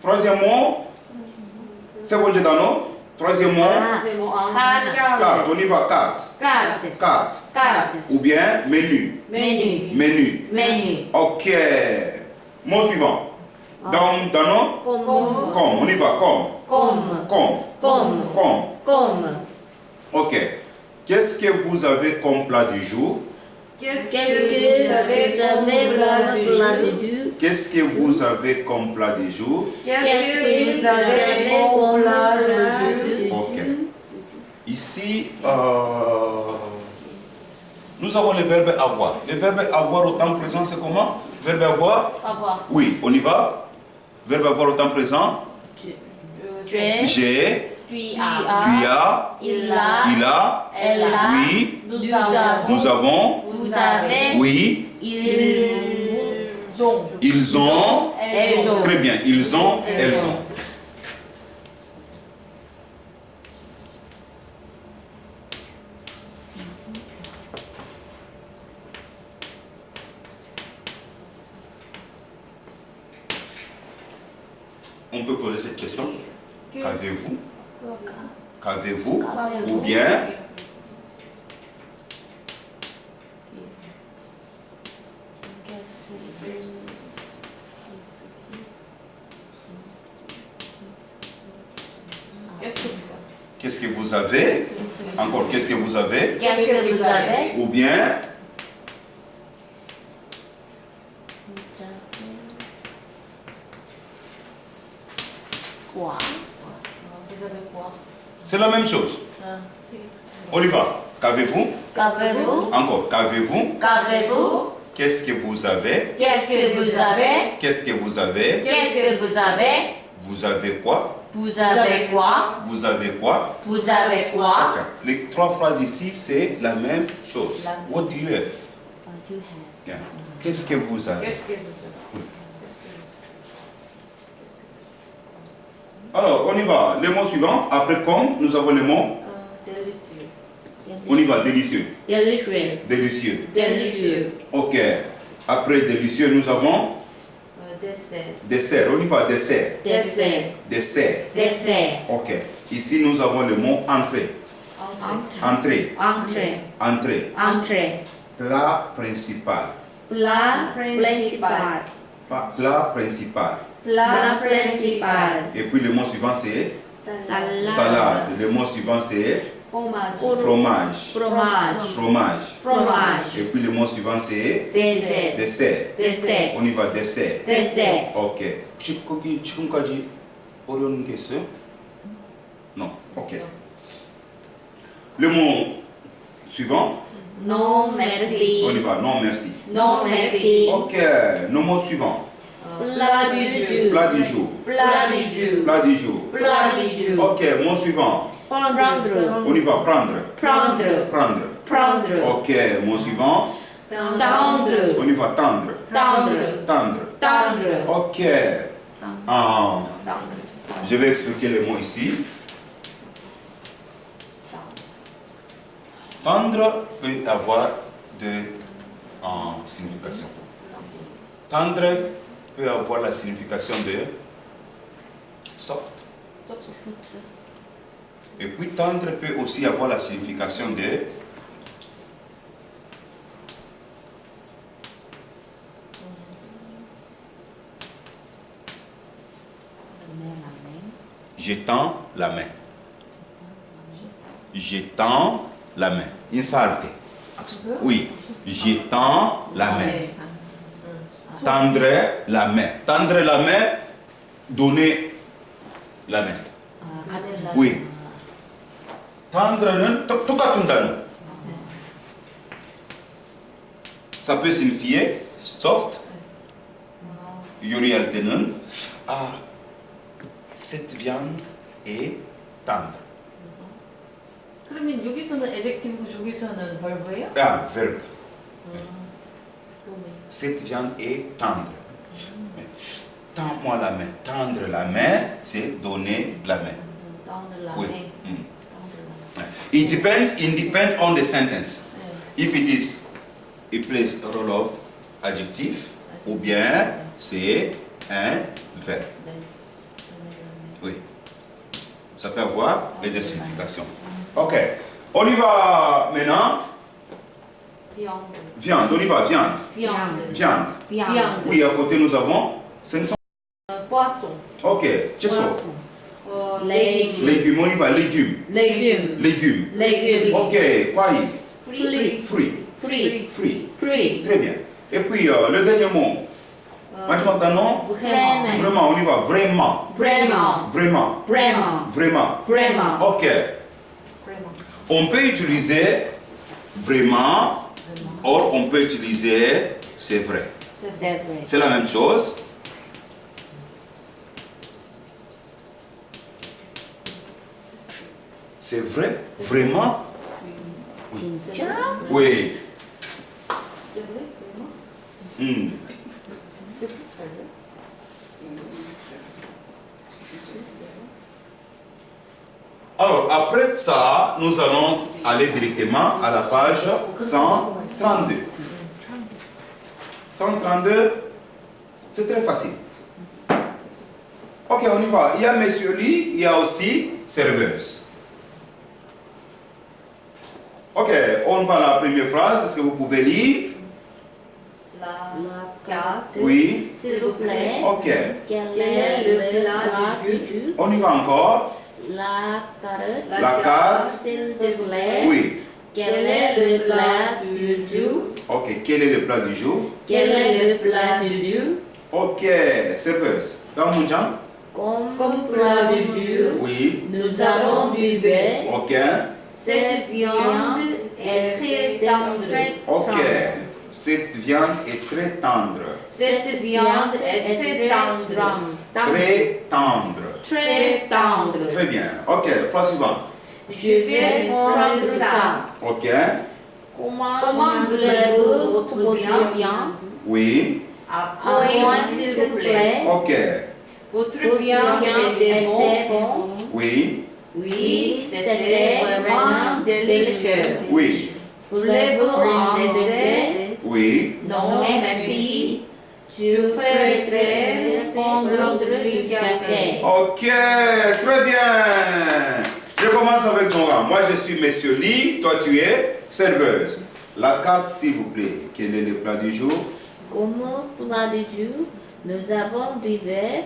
Troisième mot. Seconde dano. Troisième mot. 아. 까나. Carte. On y va, carte. 까르트. Carte. 까르트. Ou bien menu. 메뉴. Menu. 메뉴. Ok. Mot suivant. Dano. 꼬무. Comme. On y va, comme. 꼬무. Comme. 꼬무. Comme. 꼬무. Ok. Qu'est-ce que vous avez comme plat du jour? Qu'est-ce Qu'est-ce que vous avez comme plat du plat jour? du jour? Qu'est-ce que vous avez comme plat du jour? Qu'est-ce que vous avez comme plat du jour? Ok. Ici, nous avons le verbe avoir. Le verbe avoir au temps présent, c'est comment? Verbe avoir? Avoir. Oui, on y va. Verbe avoir au temps présent. 죄. J'ai, Tu tu as, 일라. il a, 엘라. oui, Nous avons. nous avons, vous avez. oui, ils ont. ils ont. elles ont. Très bien, ils ont, elles ont. On peut poser cette question. Qu'avez-vous? Qu'avez-vous? Qu'avez-vous? Ou bien, qu'est-ce que vous avez? Encore, qu'est-ce que vous avez? Qu'est-ce que vous avez? Ou bien, quoi? Vous avez quoi? c'est la même chose. On y va. Qu'avez-vous? Qu'avez-vous? Encore, qu'avez-vous? Qu'avez-vous? Qu'est-ce que vous avez? Qu'est-ce que vous avez? Qu'est-ce que vous avez? Qu'est-ce que vous avez? Vous avez quoi? Vous avez quoi? Vous avez quoi? Vous avez quoi? Ok. Les trois phrases ici, c'est la même chose. What do you have? Bien. Qu'est-ce que vous avez? Qu'est-ce que vous avez? Alors, on y va. Le mot suivant. Après comme, nous avons le mot. Délicieux. On y va. Délicieux. Délicieux. Délicieux. Délicieux. Ok. Après délicieux, nous avons Dessert. dessert. On y va. Dessert. Dessert. Dessert. Dessert. Ok. Ici, nous avons le mot entrée. Entrée. Entrée. Entrée. Entrée. Entrée. Plat principal. Plat principal. Plat principal. Plat principal. Et puis le mot suivant, c'est Salade. salade. Le mot suivant, c'est Fromage. fromage. Fromage. Fromage. Fromage. Et puis le mot suivant, c'est Dessert. dessert. Dessert. On y va. Dessert. Dessert. Ok. 혹시 거기 지금까지 어려운 게 있어요? Non. Ok. Le mot suivant, Non merci. on y va. Non, merci. Non merci. Ok. Le mot suivant. Plat du jour. Plat du jour. Plat du jour. Plat du jour. Plat du jour. Ok. Mot suivant. Prendre. On y va. Prendre. Prendre. Prendre. Prendre. Ok. Mot suivant. Tendre. On y va. Tendre. Tendre. Tendre. Tendre. Ok. Je vais expliquer les mots ici. Tendre peut avoir deux significations. Tendre peut avoir la signification de soft. Et puis tendre peut aussi avoir la signification de Je tends la main. Je tends la main. Insalte. Oui. Je tends la main. Tendre la main. Tendre la main, donner la main. Oui. Tendre는 똑같은 ça peut signifier soft. 요리할 때는 cette viande est tendre. 그러면 여기서는 adjective고 저기서는 verbe예요? Verbe. Cette viande est tendre. Tends-moi la main. Tendre la main, c'est donner la main. Tendre la Oui. main. Mm. Tendre la main. It depends on the sentence. If it is a place role of adjectif, ou bien c'est un verbe. Oui. Ça peut avoir les deux significations. Ok. On y va maintenant. Viande. Viande, on y va, viande. Viande. Viande. Viande. Oui, à côté nous avons. Ce ne sont... Poisson. Ok, cheso. Légumes. Légumes, on y va, légumes. Légumes. Légumes. Légumes. Ok, quoi Fruits. Fruits. Fruits. Fruits. Fruits. Très bien. Et puis, le dernier mot. Maintenant, Vraiment. vraiment, on y va, vraiment. Vraiment. Vraiment. Vraiment. Vraiment. Vraiment. Ok. Vraiment. On peut utiliser vraiment, or on peut utiliser c'est vrai. C'est vrai. C'est la même chose. C'est vrai? Vraiment? 진짜? Oui. C'est vrai, vraiment. Hmm. C'est vrai. Alors, après ça, nous allons aller directement à la page 132. 132, c'est très facile. Ok, on y va. Il y a Monsieur Lee, il y a aussi serveuse. Ok, on va à la première phrase. Est-ce que vous pouvez lire? La carte. Oui. S'il vous plaît. Ok. Quel est le plat du jour? On y va encore. La carte. La carte. S'il vous plaît. Oui. Quel est le plat du jour? Ok, quel est le plat du jour? Quel est le plat du jour? Ok, serveuse. Dans mon genre? Comme plat du jour, Oui. nous avons du beurre. Ok. Cette viande est très tendre. Ok. Cette viande est très tendre. Cette viande est très tendre. Très tendre. Très tendre. Très bien. Ok, phrase suivante. Je vais prendre ça. Ok. Comment voulez-vous votre viande? Oui. À À point, point, s'il vous plaît. Ok. Votre Votre viande était bon. Oui. Oui, c'était vraiment délicieux. Oui. Voulez-vous un dessert? Oui. Non, merci. Je préfère prendre du café. Ok, très bien. Je commence avec ton rang. Moi, je suis Monsieur Lee. Toi, tu es serveuse. La carte, s'il vous plaît. Quel est le plat du jour? Comme plat du jour, nous avons du beurre.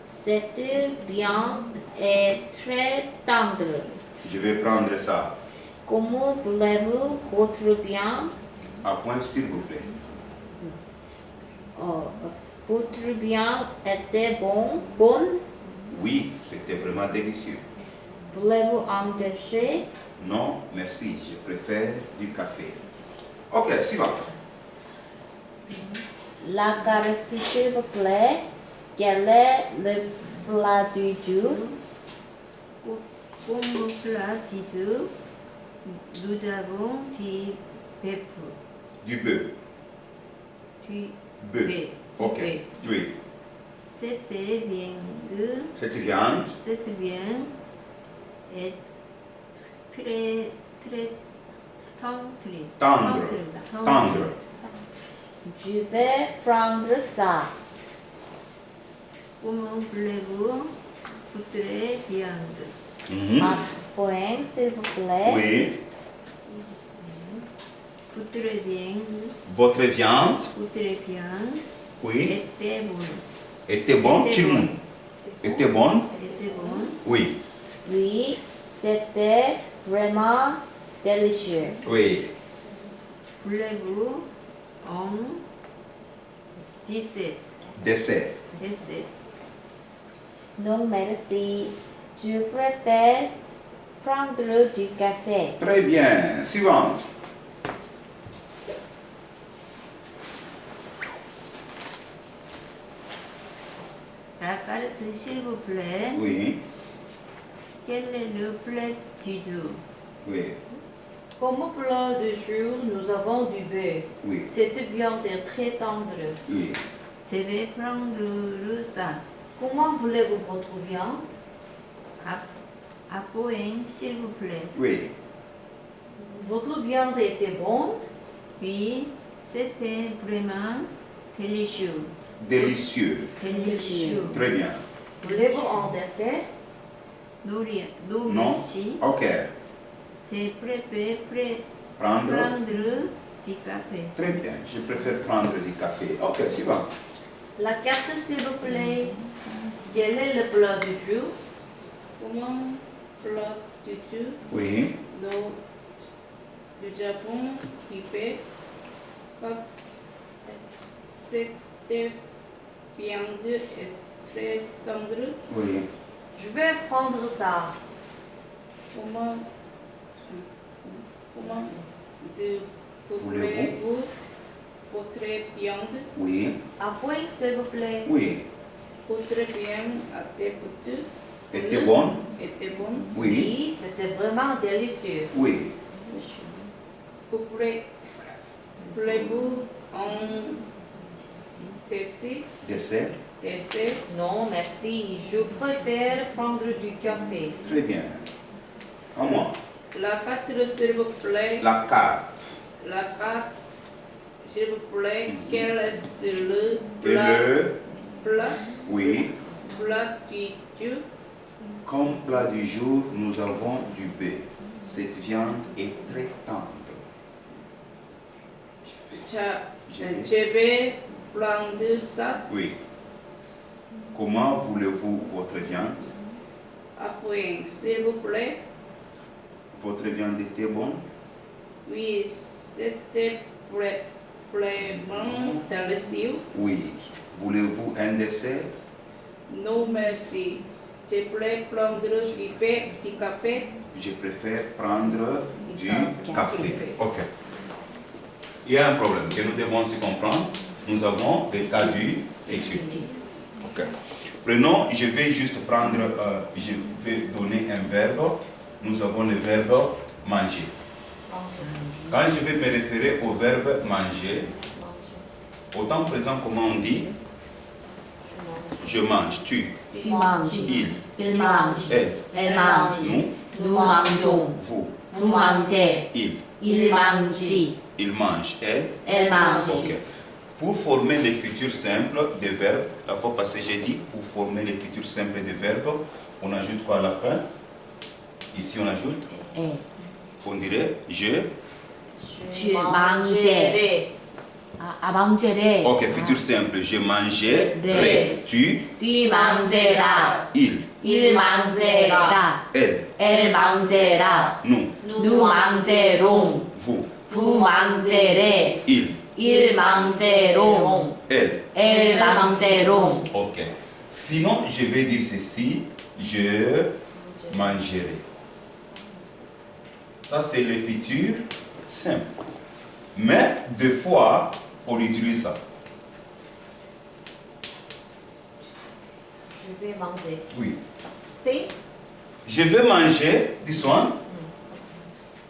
Cette viande est très tendre. Je vais prendre ça. Comment voulez-vous votre viande? À point, s'il vous plaît. Votre viande était bonne? Oui, c'était vraiment délicieux. Voulez-vous un dessert? Non, merci. Je préfère du café. Ok, suivant. La carte, s'il vous plaît. Quel est le plat du jour? Comme plat du jour, nous avons du bœuf. Du bœuf. Du Bœuf. bœuf. Ok. Oui. Cette viande, Cette viande. est très tendre. Tendre. Tendre. Je vais prendre ça. Comment voulez-vous votre viande? Mhm. À point, s'il vous plaît. Oui. Votre Votre viande viande. Oui. était bonne. Était bonne. Était Chimon. bonne. Était bonne. Était bonne. Oui, Oui, c'était vraiment délicieux. oui. Voulez-vous un dessert? Dessert. Dessert. Non, merci. Je préfère prendre du café. Très bien. Suivante. La carte, s'il vous plaît. Oui, Quel est le plat du jour? oui, Comme plat de jour, nous avons du bœuf. oui, Cette viande est très tendre. oui. Je vais prendre ça. Comment voulez-vous votre viande? À point, s'il vous plaît. Oui, Votre viande était bonne? Oui, c'était vraiment délicieux. délicieux. Délicieux. Très bien. Voulez-vous un dessert? Non, Non? merci. Ok. Je préfère Prendre. prendre du café. Très bien. Je préfère prendre du café. Ok, suivant. La carte, s'il vous plaît. Quel est le plat du jour? Comment plat du jour? Oui, Nous avons typé cette viande est très tendre. oui. Je vais prendre ça. Comment de Voulez-vous? votre viande? Oui, À point, s'il vous plaît. oui. Votre viande Était bon? était bonne. Oui, Oui, c'était vraiment délicieux. oui. Voulez-vous un Dessert. dessert? Non, merci. Je préfère prendre du café. Très bien. À moi. La carte, s'il vous plaît. La carte. La carte, s'il vous plaît. Quel est le Et le. plat Oui. du jour? Comme plat du jour, nous avons du bœuf. Cette viande est très tendre. Je vais prendre ça. Oui. Comment voulez-vous votre viande? À point, s'il vous plaît. Votre viande était bonne? Oui, c'était vraiment délicieux. Oui. Voulez-vous un dessert? Non, merci. Je peux prendre du café. Je préfère prendre du café. café. Ok. Il y a un problème que nous devons aussi comprendre. Nous avons des cas d'étude. Ok. Prenons, je vais juste prendre, je vais donner un verbe. Nous avons le verbe manger. Quand je vais me référer au verbe manger, au temps présent, comment on dit? Je mange, tu, Tu manges. Il mange. Elle mange. nous, Nous mangeons. vous, Vous mangez. il Il mange. mange, Elle mange. Ok. Pour former les futurs simples des verbes, la fois passée j'ai dit, pour former les futurs simples des verbes, on ajoute quoi à la fin? Ici on ajoute, on dirait je. mangerai. mangerai. Ok, futur simple, je mangerai, tu, mangeras. il, mangera. elle, mangera. nous, Nous mangerons. vous, Vous mangerez. ils mangeront. elles mangeront. Ok. Sinon, je vais dire ceci, je mangerai. Ça, c'est le futur simple. Mais, des fois, on utilise ça. Je vais manger. Oui. C'est Je vais manger, this one.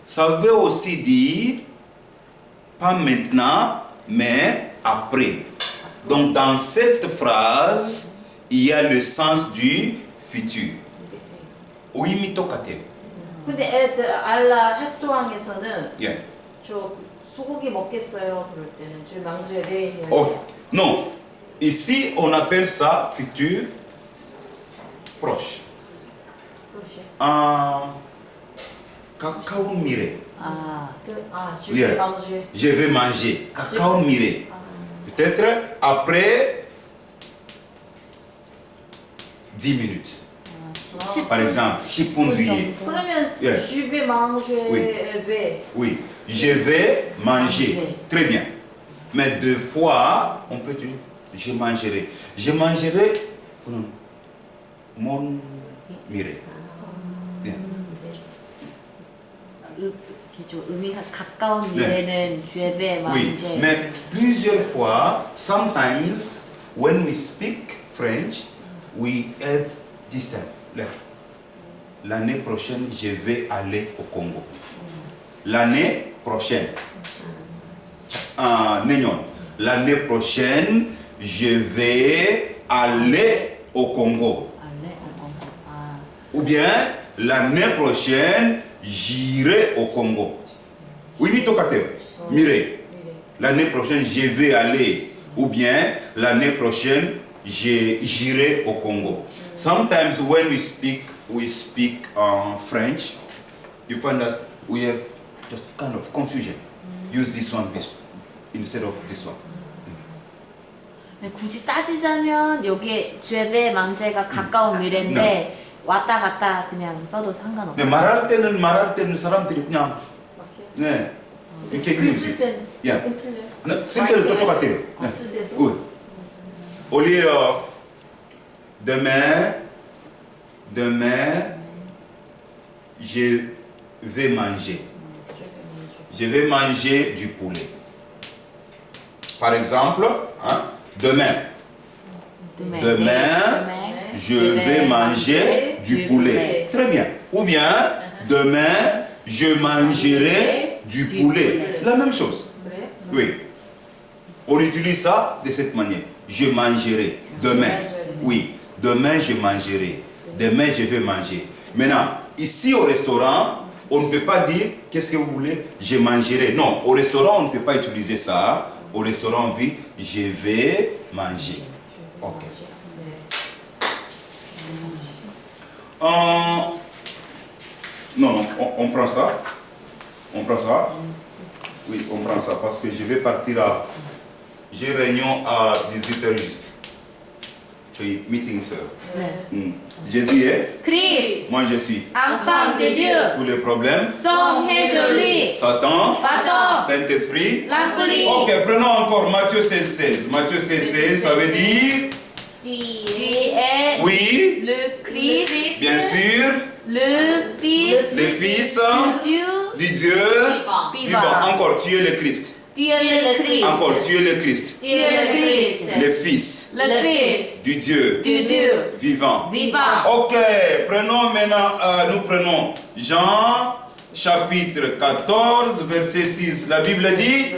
Ça veut aussi dire, pas maintenant, mais après. Donc, dans cette phrase, il y a le sens du futur. Oui, mitokate. 근데 알라 레스토랑에서는 Yeah. 저 소고기 먹겠어요 그럴 때는 줄 망주에 Oh, non. Ici, on appelle ça futur proche. Cacao mire. 줄 Yeah. 망주에 Je vais manger. Cacao mire. Peut-être après 10 minutes. Par exemple, 10분 뒤에. 그러면 예. je vais manger Oui. vais. Oui, je vais manger. Très bien. Mais deux fois, on peut dire je mangerai. Je mangerai mon mireille. Bien. 의미가 가까운 네. 미래는 je vais Oui, manger. mais plusieurs fois, sometimes when we speak French, we have this time. L'année prochaine, je vais aller au Congo. L'année prochaine. L'année prochaine, je vais aller au Congo. Ou bien, l'année prochaine, j'irai au Congo. Oui, Mireille. L'année prochaine, je vais aller. Ou bien, l'année prochaine, j'irai au Congo. Sometimes when we speak French, you find that we have just kind of confusion. Use this one instead of this one. 굳이 따지자면 여기에 je vais manger가 가까운 미래인데 왔다 갔다 그냥 써도 상관없어요. 네, 말할 때는 사람들이 그냥 네 이렇게 글쓸 땐 야, 조금 틀려요. 네, 쓸 때는 똑같아요. 네. 쓸 때도. Oui. Au lieu demain, je vais manger. Je vais manger du poulet. Par exemple, hein, demain, je vais manger du poulet. Très bien. Ou bien, demain, je mangerai du poulet. La même chose. 그래? Oui. On utilise ça de cette manière. Je mangerai. Demain. Oui. Demain, je mangerai. Demain, je vais manger. Maintenant, ici au restaurant, on ne peut pas dire qu'est-ce que vous voulez, je mangerai. Non, au restaurant, on ne peut pas utiliser ça. Au restaurant, on dit je vais manger. Ok. Non, on prend ça. On prend ça. Oui, on prend ça parce que je vais partir à. J'ai réunion à 18h juste. J'ai meeting, sir. Jésus est. Christ, Moi, je suis. enfant de Dieu, Tous les problèmes. sont résolus. Satan. Pardon, Saint-Esprit. l'ampli, Ok, prenons encore Matthieu 16. Matthieu 16, ça veut dire. tu es Oui, le Christ, bien sûr. le Fils Le Fils de Dieu du Dieu vivant. vivant. Encore, tu es le Christ. Tu es le Christ. Encore, tu es le Christ. Tu es le Christ. Le Fils Le Fils du Dieu de Dieu vivant. vivant. Ok, prenons maintenant, nous prenons Jean chapitre 14, verset 6. La Bible dit.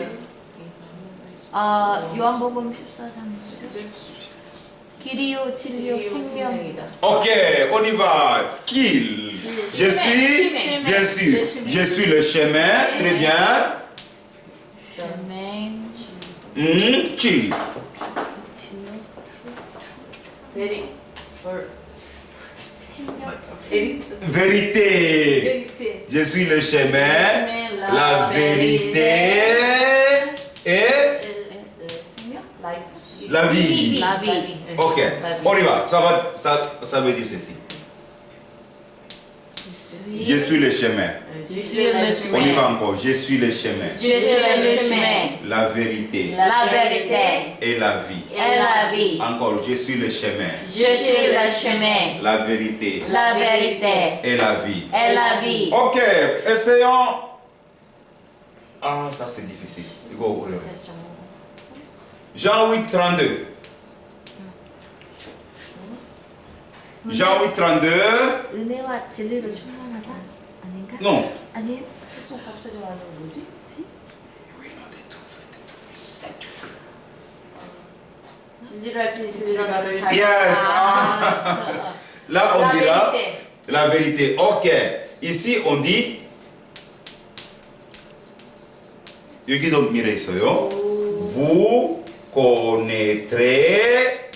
요한복음 14장. 길이요 진리요 생명. 생명이다. Ok, on y va. Qu'il. Je suis, chemin. bien sûr, je suis le chemin. Très bien. Qui. Very very Vérité. very Je suis le chemin, la vérité et la vie. La vie. Ok, on y va. Ça veut dire ceci. Je suis le chemin. Je suis le On y chemin. va encore. Je suis le chemin, Je suis le chemin. la vérité La vérité et la vie. et la vie. Encore, je suis le chemin, Je suis le chemin. la vérité La vérité et la vie. et la vie. Ok, essayons. Ah, ça c'est difficile. Go. Jean 8, 32. Jean 8, 32. 은혜와 진리로 충만하다? 아닌가? Non. 아니. 진리를 알지 진리가 나를 잘. Yes. Ah. Là, on dira la vérité. Ok. Ici, on dit. 여기도 미래 있어요. Vous connaîtrez.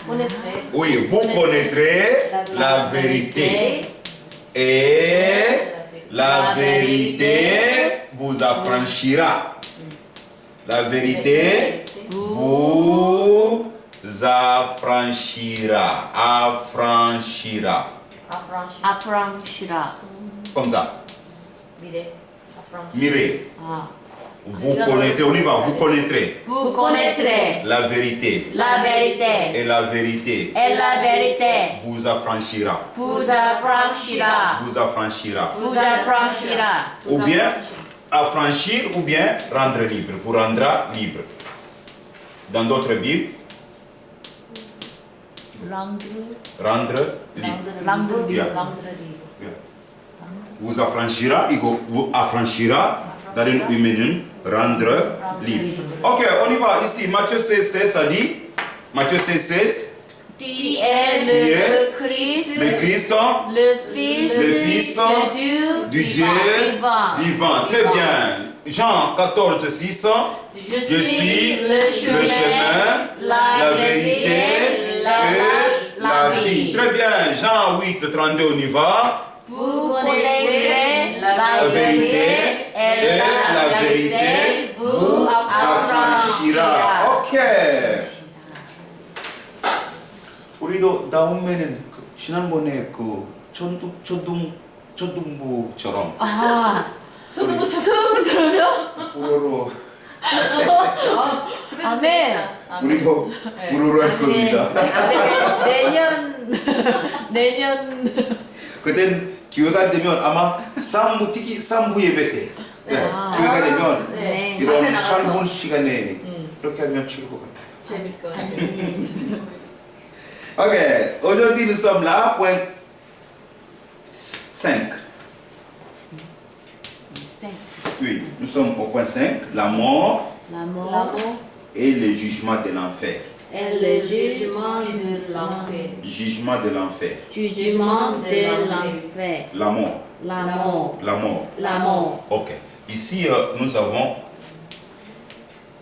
보내드래. Oui, vous connaîtrez la vérité. Et la vérité vous affranchira. La vérité vous affranchira, affranchira. affranchira. Comme ça. 미래. affranchir. Mirez. 아, Vous connaîtrez, on y va, vous connaîtrez vous connaîtrez la vérité. la vérité Et la vérité et la vérité vous affranchira. vous affranchira. Vous affranchira. vous affranchira. Ou bien affranchir ou bien rendre libre. Vous rendra libre. Dans d'autres Bibles, rendre rendre libre. rendre Yeah. 랑드레디. Yeah. Vous affranchira, vous affranchira, darin humaine, rendre libre. Ok, on y va ici. Matthieu 16, 16, ça dit. Matthieu 16, 16. Tu es le Christ, Le Christ le Fils de du Dieu vivant. Très bien. Jean 14, 6. Je suis le chemin, la vérité et la vie. Très bien. Jean 8, 32, on y va. vous connaîtrez La vérité et la vérité vous affranchira. Ok. 우리도 다음에는 지난번에 초등부처럼 아, 초등부처럼요? 불어로 아멘. 우리도 불어로 할 겁니다. 내년 그땐 기회가 되면 아마 특히 3부 예배 때 기회가 되면 네. 이런 짧은 시간에 이렇게 하면 좋을 것 같아요. 재밌을 것 같아요. Ok, aujourd'hui nous sommes là, point 5. Oui, nous sommes au point 5, la mort l'amour et le jugement de l'enfer. et le jugement de l'enfer. Jugement de l'enfer. jugement de l'enfer. La mort. l'amour La mort. l'amour. Ok. Ici, nous avons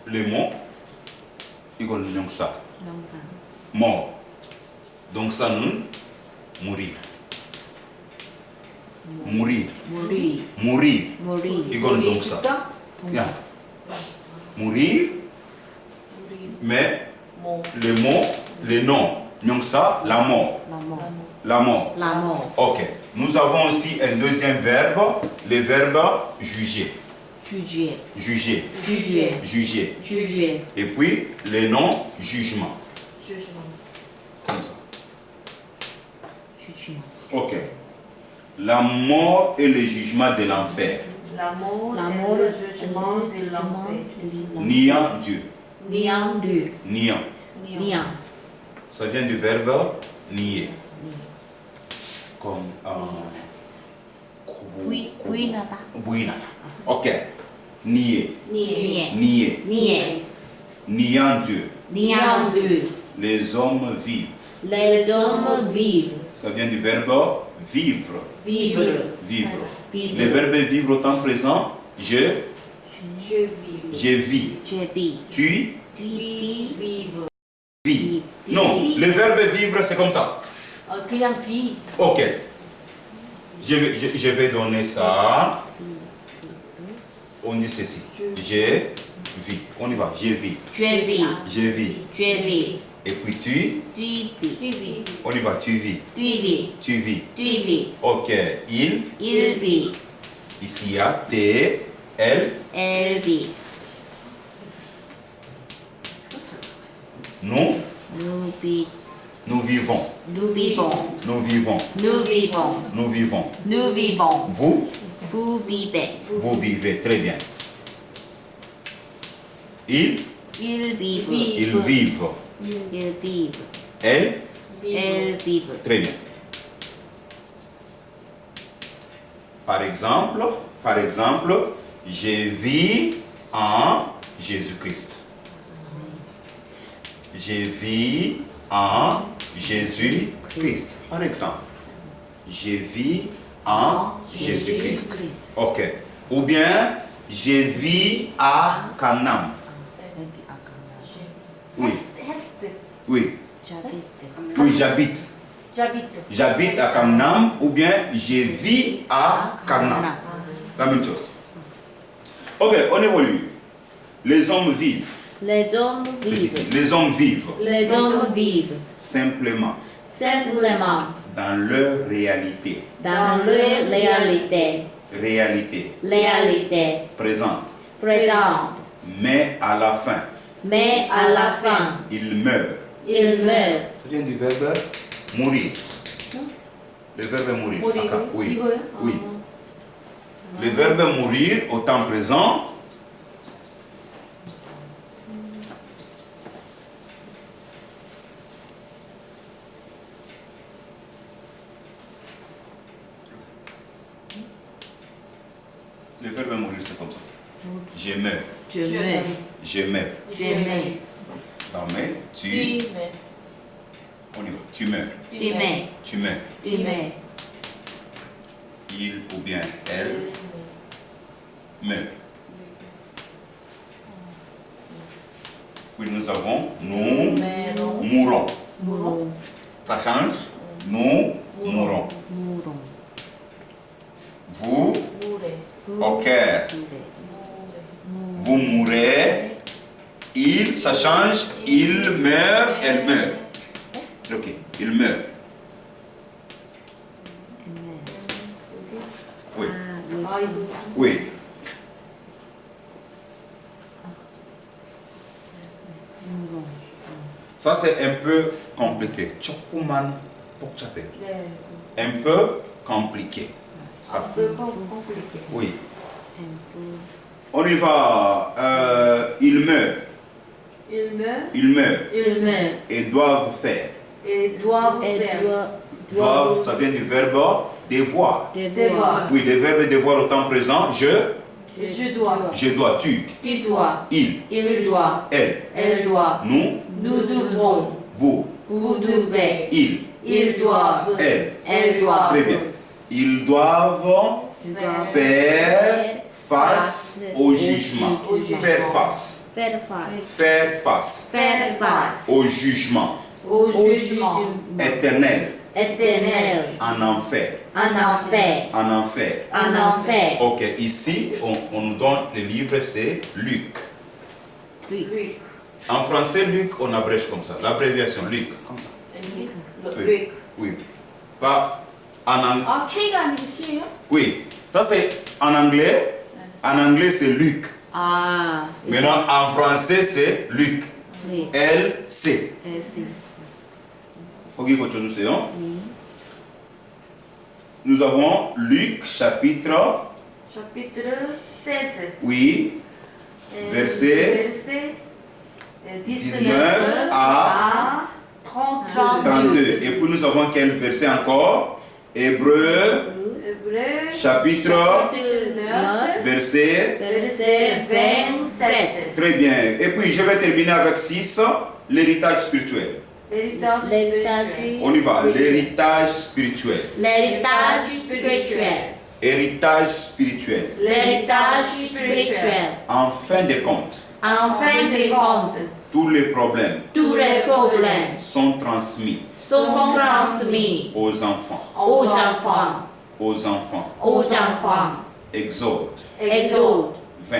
le mot ça. Mort. Donc ça nous mourir. Mourir. mourir Mourir. mourir 이건 동사. 야. Mourir. Mais 뭐 le mot, le nom, ça, la mort. l'amour La mort. l'amour. Ok. Nous avons aussi un deuxième verbe, le verbe juger. juger Juger. juger Juger. juger. Et puis le nom, jugement. jugement. Comme ça. jugement. Ok. La mort et le jugement de l'enfer. l'amour l'amour et le jugement de l'enfer. Niant Dieu. niant du Niant. niant Ça vient du verbe nier. Comme 부인하다 buinada. Ok. Nier. 니에 Nier. nier Niant Dieu. niant du. Les hommes vivent. Les hommes vivent Ça vient du verbe vivre. vivre Vivre. Le vivre. verbe vivre au temps présent, je vis. je vis. Je vis Tu tu vis vivre. vis. Non, le verbe vivre, c'est comme ça. 그냥 비. Ok. Je vais donner ça. On dit ceci. Je vis. On y va. Je vis. tu vis Je vis. tu vis Et puis tu, tu vis tu vis. on y va. Tu vis. tu vis Tu vis. tu vis. Ok. Il. il vit Ici, il y a T, elle. elle vit. Nous. Nous vivons Nous vivons. nous vivons Nous vivons. nous vivons Nous vivons. nous vivons. Vous. Vous vivez. Vous vivez. Très bien. Il. Ils vivent. Ils vivent. Ils vivent. Elle. Elles vivent. Très bien. Par exemple, je vis en Jésus-Christ. Je vis en Jésus-Christ. Par exemple, je vis en Jésus-Christ. Ok. Ou bien, je vis à Canaan. Oui. Oui. Oui, j'habite. J'habite à Canaan ou bien je vis à Canaan. La même chose. Ok, on évolue. Les hommes vivent. Les hommes C'est ici. vivent. Les hommes vivent Les hommes vivent simplement simplement dans leur réalité. dans leur réalité. Réalité Présente. présente. Mais à la fin, Mais à la fin, ils meurent. il meurt. Ça vient du verbe mourir. Le verbe mourir. Mourir. Aka, oui. 이거요? Oui. Le verbe mourir au temps présent. Le verbe mourir, c'est comme ça. Je meurs. Je meurs. Je meurs. Je meurs. Non, mais tu. 네. On y va. Tu meurs. Tu meurs. Tu meurs. Tu meurs. Il ou bien elle meurt. Oui, nous avons. Nous 메로. mourons. 무롱. Ça change. Nous mourons. 무롱. Vous, 물에. au Caire, vous mourrez. Il, ça change. Il meurt, elle meurt. Ok, il meurt. Oui, 아, 아, 이거. oui. 무롱. Ça, c'est un peu compliqué. Chokuman pokchape. 네. Un peu compliqué. Ça. 아, 그 컴플리케. Oui. 엠프. On y va. Ils meurent. Il meurt. Ils meurent. Il meurt. Et doivent faire. Et doivent Et faire. Doivent, ça vient du verbe devoir. devoir. Oui, le verbe devoir au temps présent. Je dois. Tu. Tu dois. Il. Il doit. Elle. Elle doit. Nous. Nous devons. Vous. Vous devez. Il. Ils doivent. Elle. Elle doit. Très bien. Ils doivent faire face au jugement. Au jugement. Faire face. Faire face. Faire face Faire face. au jugement Au Au jugement. éternel éternel. en enfer. En enfer. En enfer. En enfer. Ok, ici, on nous donne le livre, c'est Luc. Luc. En français, Luc, on abrège comme ça. L'abréviation Luc, comme ça. Oui. Luc. Oui. Pas en anglais. 아, K가 아니고 C예요? Oui. Ça, c'est en anglais. En anglais, c'est Luc. 아, Maintenant, en français, c'est Luc. 네. L-C. 에스. Ok, continuons. Nous avons Luc, chapitre chapitre 16. oui, verset 19 à 32. 32. Et puis nous avons quel verset encore? Hébreu, Hébreu, chapitre 9, verset. verset 27. Très bien. Et puis je vais terminer avec 6, l'héritage spirituel. L'héritage L'héritage. spirituel. On y va, l'héritage spirituel. L'héritage spirituel. Héritage spirituel. L'héritage spirituel. En fin de compte, En fin de compte, tous les problèmes tous les problèmes sont transmis sont transmis aux enfants. aux enfants. Aux enfants. Aux enfants. Exode Exode 20,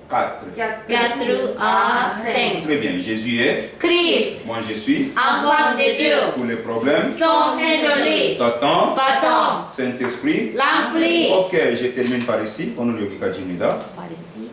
24 4. à 5. Très bien, Jésus est, Christ, moi je suis, enfant de Dieu, tous les problèmes, sont isolés. Satan, Satan, Saint-Esprit. l'emplit. Ok, je termine par ici. On nous le dit 말했지.